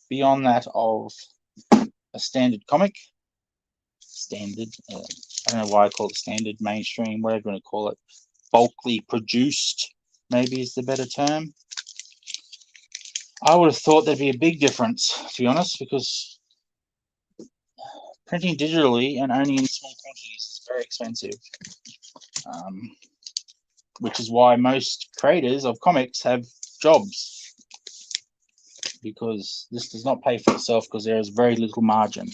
beyond that of a standard comic. Standard. I don't know why I call it standard, mainstream, whatever you want to call it. Bulkly produced, maybe is the better term. I would have thought there'd be a big difference, to be honest, because printing digitally and only in small quantities is very expensive. Which is why most creators of comics have jobs, because this does not pay for itself because there is very little margin.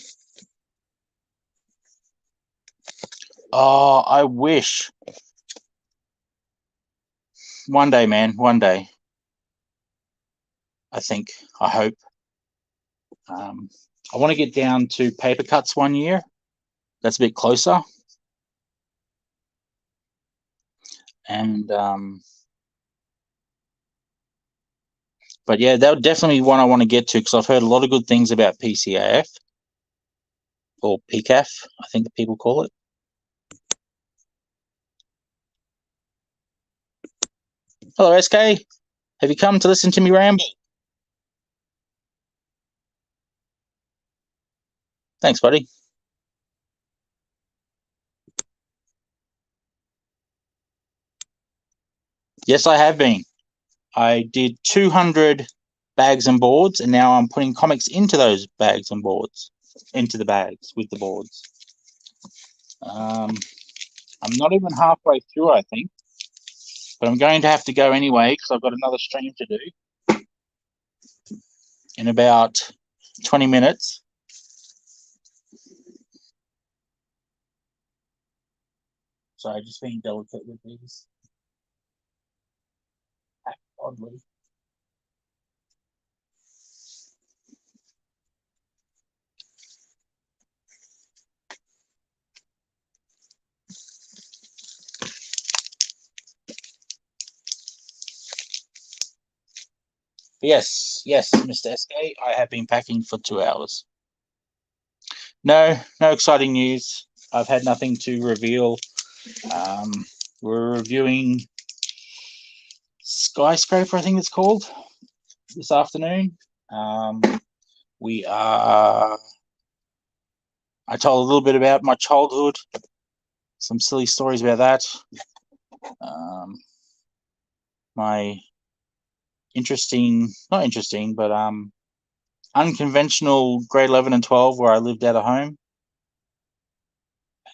Oh, I wish. One day, man, one day. I think, I hope. I want to get down to paper cuts one year. That's a bit closer. And but yeah, that would definitely be one I want to get to, because I've heard a lot of good things about PCAF or PCAF, I think that people call it. Hello, SK. Have you come to listen to me ramble? Thanks, buddy. Yes, I have been. I did 200 bags and boards, and now I'm putting comics into those bags and boards, into the bags with the boards. I'm not even halfway through, I think, but I'm going to have to go anyway because I've got another stream to do in about 20 minutes. Sorry, just being delicate with these. Oddly. Yes, Mr. SK, I have been packing for 2 hours. No exciting news. I've had nothing to reveal. We're reviewing Skyscraper, I think it's called, this afternoon. We are. I told a little bit about my childhood, some silly stories about that. My not interesting, but unconventional grade 11 and 12 where I lived out of home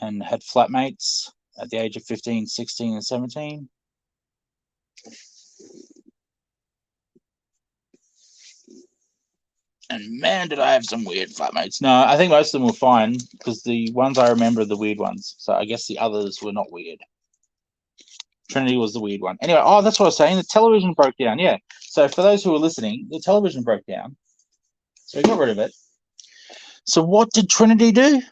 and had flatmates at the age of 15, 16, and 17. And man, did I have some weird flatmates. No, I think most of them were fine because the ones I remember are the weird ones. So I guess the others were not weird. Trinity was the weird one. Anyway, oh, that's what I was saying. The television broke down. Yeah. So for those who are listening, the television broke down. So we got rid of it. So what did Trinity do?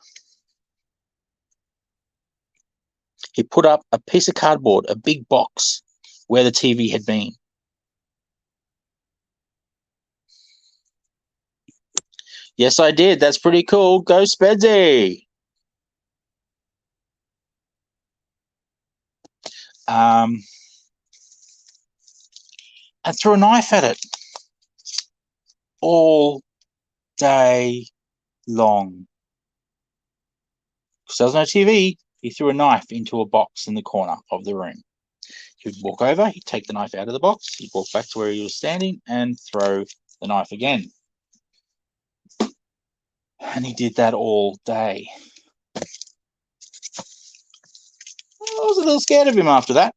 He put up a piece of cardboard, a big box, where the TV had been. Yes, I did. That's pretty cool. Go Spedsy. I threw a knife at it all day long. Because there was no TV, he threw a knife into a box in the corner of the room. He would walk over, he'd take the knife out of the box, he'd walk back to where he was standing and throw the knife again. And he did that all day. I was a little scared of him after that.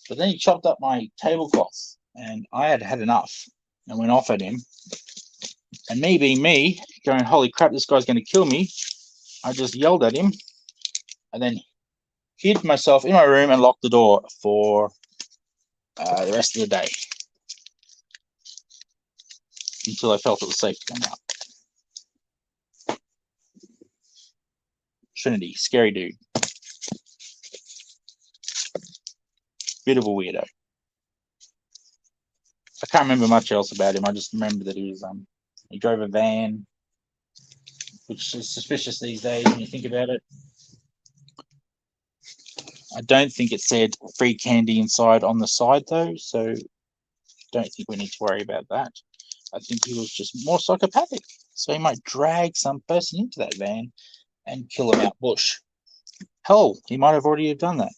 But then he chopped up my tablecloth, and I had had enough and went off at him. And me being me, going, holy crap, this guy's going to kill me, I just yelled at him and then hid myself in my room and locked the door for the rest of the day until I felt it was safe to come out. Trinity, scary dude. Bit of a weirdo. I can't remember much else about him. I just remember that he was he drove a van, which is suspicious these days when you think about it. I don't think it said free candy inside on the side though, so don't think we need to worry about that. I think he was just more psychopathic, so he might drag some person into that van and kill him out bush. Hell, he might have already done that.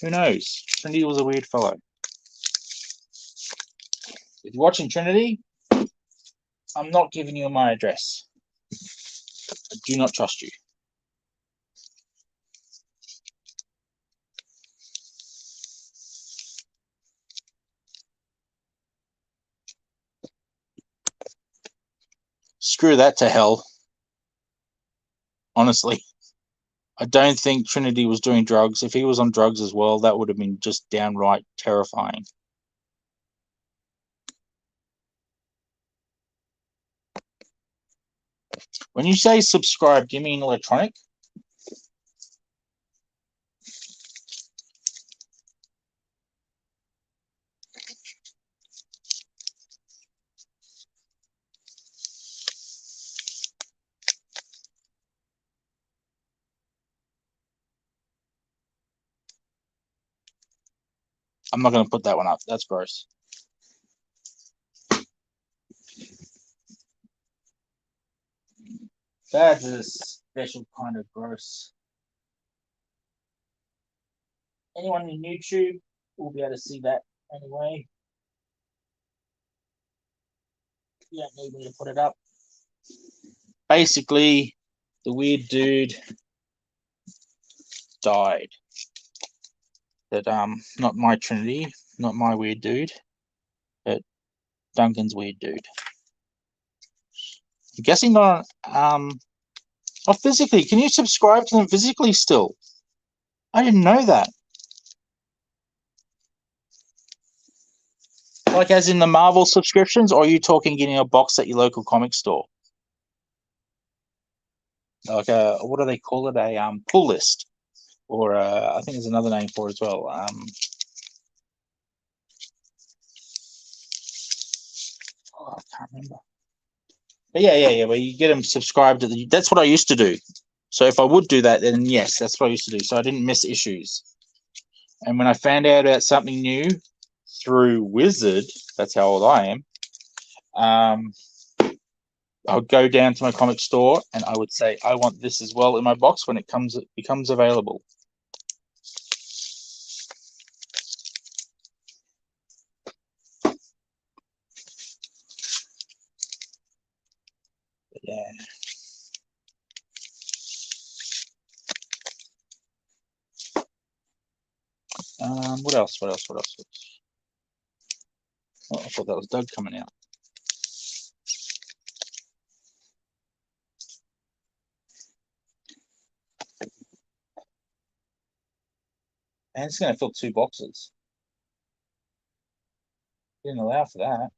Who knows? Trinity was a weird fellow. If you're watching Trinity, I'm not giving you my address. I do not trust you. Screw that to hell. Honestly, I don't think Trinity was doing drugs. If he was on drugs as well, that would have been just downright terrifying. When you say subscribe, do you mean electronic? I'm not going to put that one up. That's gross. That's a special kind of gross. Anyone in YouTube will be able to see that anyway. You don't need me to put it up. Basically, the weird dude died. That not my Trinity, not my weird dude, but Duncan's weird dude. I'm guessing not oh, physically. Can you subscribe to them physically still? I didn't know that. Like as in the Marvel subscriptions, or are you talking getting a box at your local comic store? Like a, what do they call it? A pull list. Or I think there's another name for it as well. Oh, I can't remember. But yeah. Where you get them subscribed to the. That's what I used to do. So if I would do that, then yes, that's what I used to do. So I didn't miss issues. And when I found out about something new through Wizard, that's how old I am. I would go down to my comic store and I would say, I want this as well in my box when it becomes available. Yeah. What else? What else? What else? Oh, I thought that was Doug coming out. And it's going to fill 2 boxes. Didn't allow for that.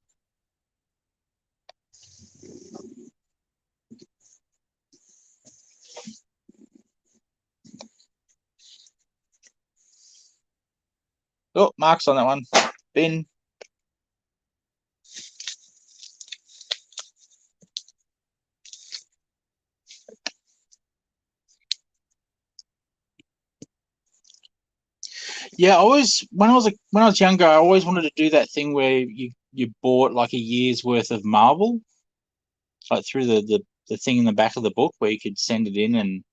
Oh, marks on that one. Bin. Yeah, when I was younger, I always wanted to do that thing where you bought like a year's worth of Marvel, like through the thing in the back of the book where you could send it in and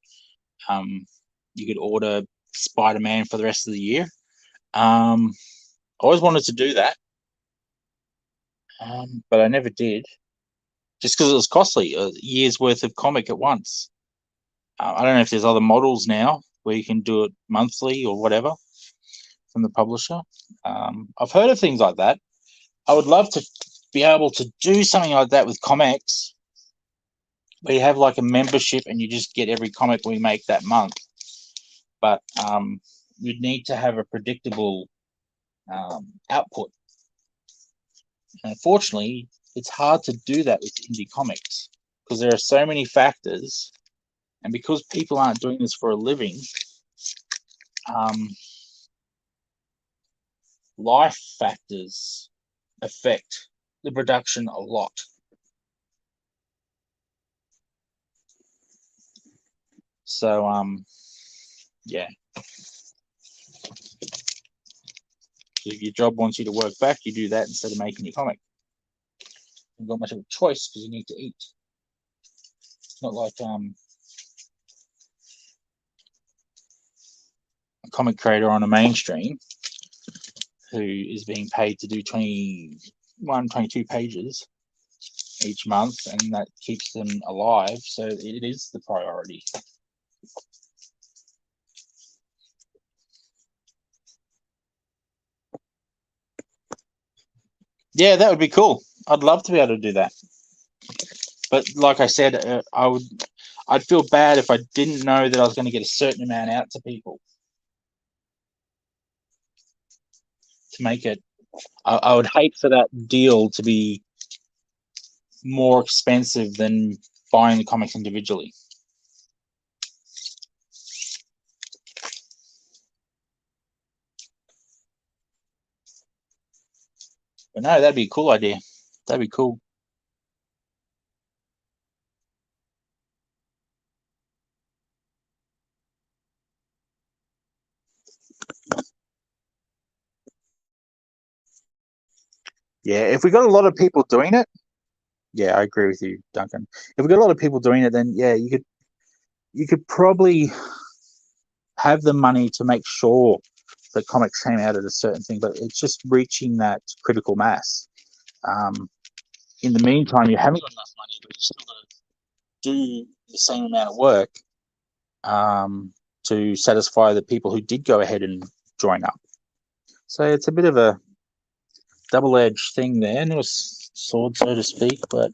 you could order Spider-Man for the rest of the year. I always wanted to do that, but I never did, just because it was costly. A year's worth of comic at once. I don't know if there's other models now where you can do it monthly or whatever from the publisher. I've heard of things like that. I would love to be able to do something like that with ComX, where you have like a membership and you just get every comic we make that month. But you'd need to have a predictable output. And unfortunately, it's hard to do that with indie comics because there are so many factors, and because people aren't doing this for a living, life factors affect the production a lot. So yeah. If your job wants you to work back, you do that instead of making your comic. You've got much of a choice because you need to eat. It's not like a comic creator on a mainstream who is being paid to do 21, 22 pages each month, and that keeps them alive. So it is the priority. Yeah, that would be cool. I'd love to be able to do that. But like I said, I'd feel bad if I didn't know that I was going to get a certain amount out to people to make it. I would hate for that deal to be more expensive than buying the comics individually. But no, that'd be a cool idea. That'd be cool. Yeah, if we got a lot of people doing it, yeah, I agree with you, Duncan. If we got a lot of people doing it, then yeah, you could probably have the money to make sure that comics came out at a certain thing, but it's just reaching that critical mass. In the meantime, you haven't got enough money, but you still got to do the same amount of work to satisfy the people who did go ahead and join up. So it's a bit of a double-edged thing there, and it was sword, so to speak, but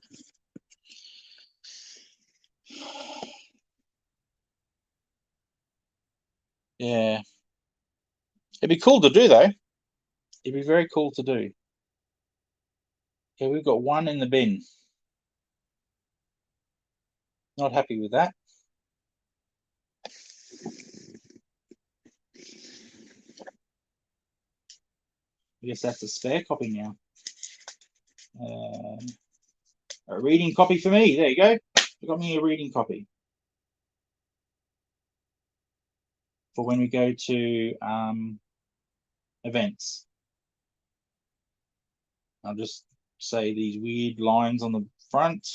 yeah, it'd be cool to do though. It'd be very cool to do. Yeah, we've got one in the bin. Not happy with that. I guess that's a spare copy now. A reading copy for me. There you go. You got me a reading copy for when we go to events. I'll just say these weird lines on the front,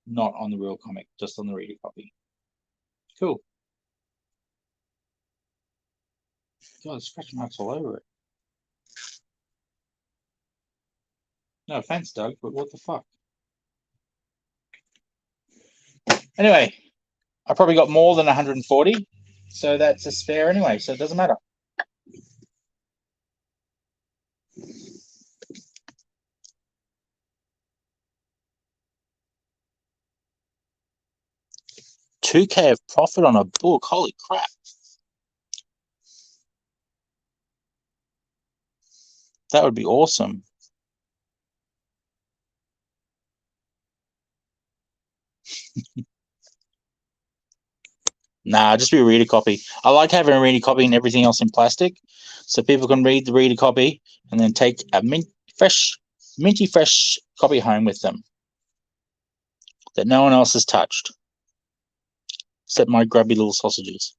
not on the real comic, just on the reader copy. Cool. God, scratch marks all over it. No offense, Doug, but what the fuck? Anyway, I probably got more than 140, so that's a spare anyway, so it doesn't matter. $2K of profit on a book. Holy crap. That would be awesome. Nah, just be a reader copy. I like having a reader copy and everything else in plastic, so people can read the reader copy and then take a minty fresh copy home with them that no one else has touched, except my grubby little sausages.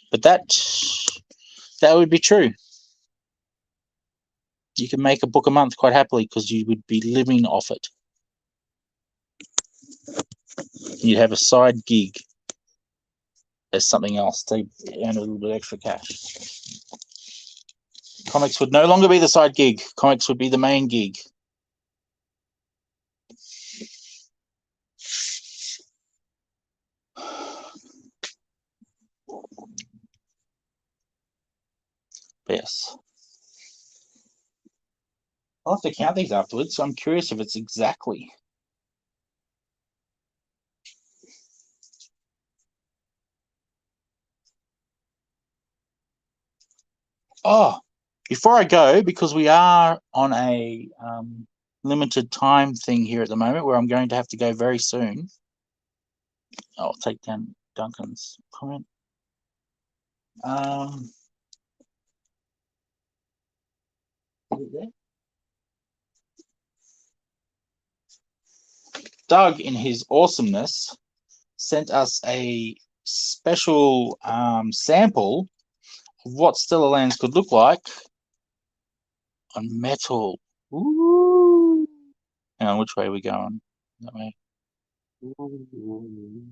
But that would be true. You can make a book a month quite happily because you would be living off it. You'd have a side gig as something else to earn a little bit extra cash. ComX would no longer be the side gig. ComX would be the main gig. Yes. I'll have to count these afterwards, so I'm curious if it's exactly. Oh, before I go, because we are on a limited time thing here at the moment where I'm going to have to go very soon. I'll take down Duncan's comment. Doug, in his awesomeness, sent us a special sample of what Stellarlands could look like on metal. Ooh. Hang on, which way are we going? That way. Ooh.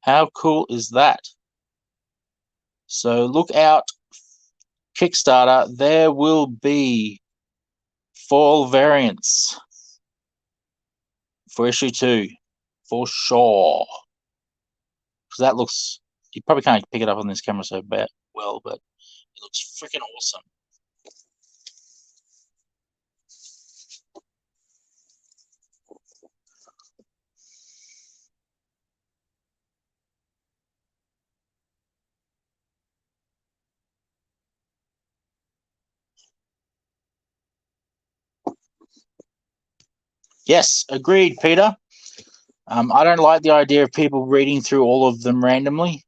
How cool is that? So look out, Kickstarter. There will be fall variants for issue 2 for sure. Because that looks, you probably can't pick it up on this camera so well, but it looks freaking awesome. Yes, agreed, Peter. I don't like the idea of people reading through all of them randomly.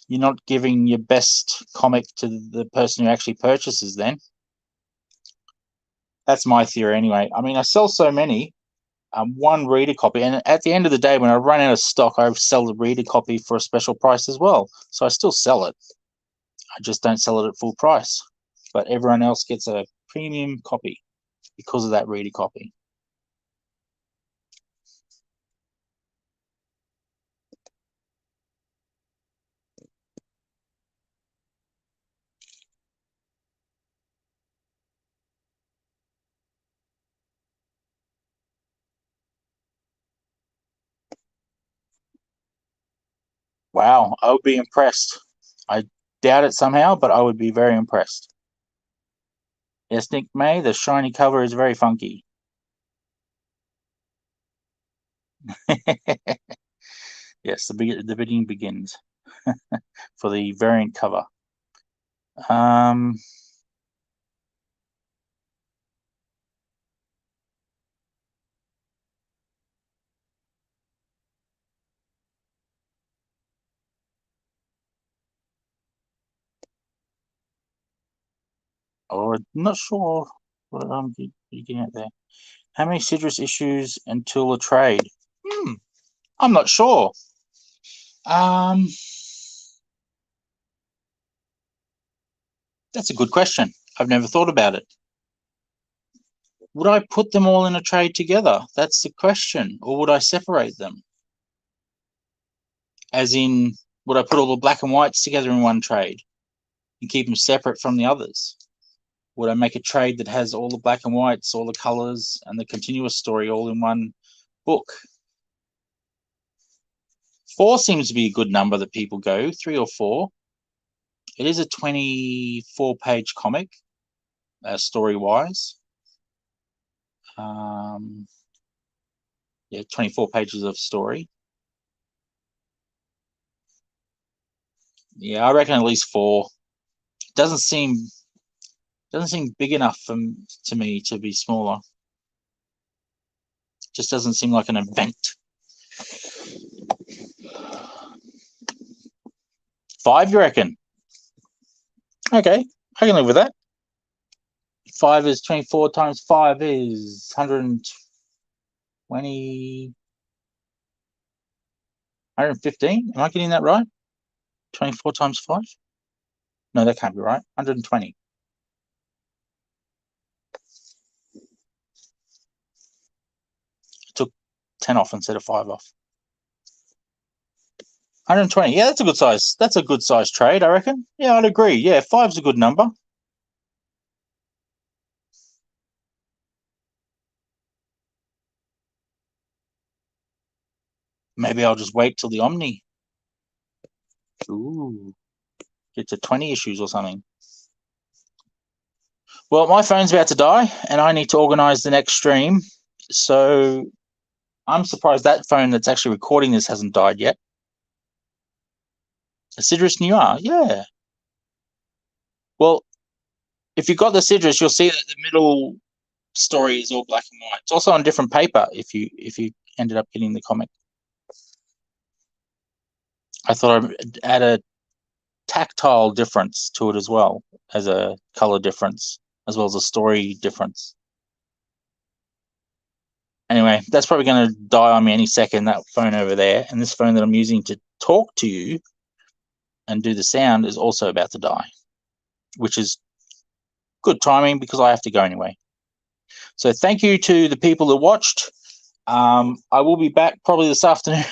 You're not giving your best comic to the person who actually purchases then. That's my theory anyway. I mean, I sell so many, one reader copy, and at the end of the day, when I run out of stock, I sell the reader copy for a special price as well. So I still sell it. I just don't sell it at full price. But everyone else gets a premium copy because of that reader copy. Wow, I would be impressed. I doubt it somehow, but I would be very impressed. Yes, Nick May, the shiny cover is very funky. Yes, the bidding begins for the variant cover. Or not sure what you're getting at there. How many citrus issues until a trade? I'm not sure. That's a good question. I've never thought about it. Would I put them all in a trade together? That's the question. Or would I separate them? As in, would I put all the black and whites together in one trade and keep them separate from the others? Would I make a trade that has all the black and whites, all the colors, and the continuous story all in one book? 4 seems to be a good number that people go, 3 or 4. It is a 24-page comic, story-wise. Yeah, 24 pages of story. Yeah, I reckon at least 4. Doesn't seem big enough to me to be smaller. Just doesn't seem like an event. 5, you reckon? Okay, I can live with that. 5 is 24 times 5 is 120, 115. Am I getting that right? 24 times 5? No, that can't be right. 120. I took 10 off instead of 5 off. 120. Yeah, that's a good size. That's a good size trade, I reckon. Yeah, I'd agree. Yeah, 5's a good number. Maybe I'll just wait till the Omni. Ooh, get to 20 issues or something. Well, my phone's about to die, and I need to organize the next stream. So I'm surprised that phone that's actually recording this hasn't died yet. A Sidrus Noir, yeah. Well, if you've got the Sidrus, you'll see that the middle story is all black and white. It's also on different paper if you ended up getting the comic. I thought I'd add a tactile difference to it as well, as a color difference, as well as a story difference. Anyway, that's probably going to die on me any second, that phone over there. And this phone that I'm using to talk to you and do the sound is also about to die, which is good timing because I have to go anyway. So thank you to the people that watched. I will be back probably this afternoon.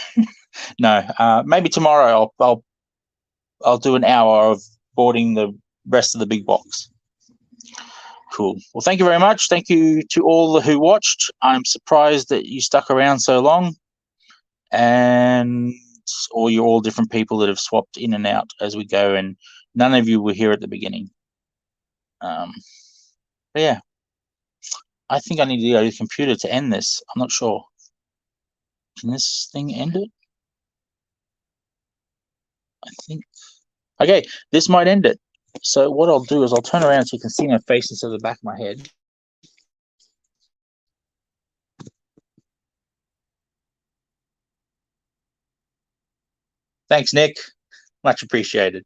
No, maybe tomorrow I'll do an hour of boarding the rest of the big box. Cool. Well, thank you very much. Thank you to all who watched. I'm surprised that you stuck around so long, and or you're all different people that have swapped in and out as we go, and none of you were here at the beginning. But yeah, I think I need to go to the computer to end this. I'm not sure. Can this thing end it? I think. Okay, this might end it. So what I'll do is I'll turn around so you can see my face instead of the back of my head. Thanks, Nick. Much appreciated.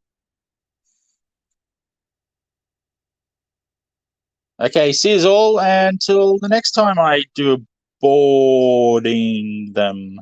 Okay, see you all until the next time I do boarding them.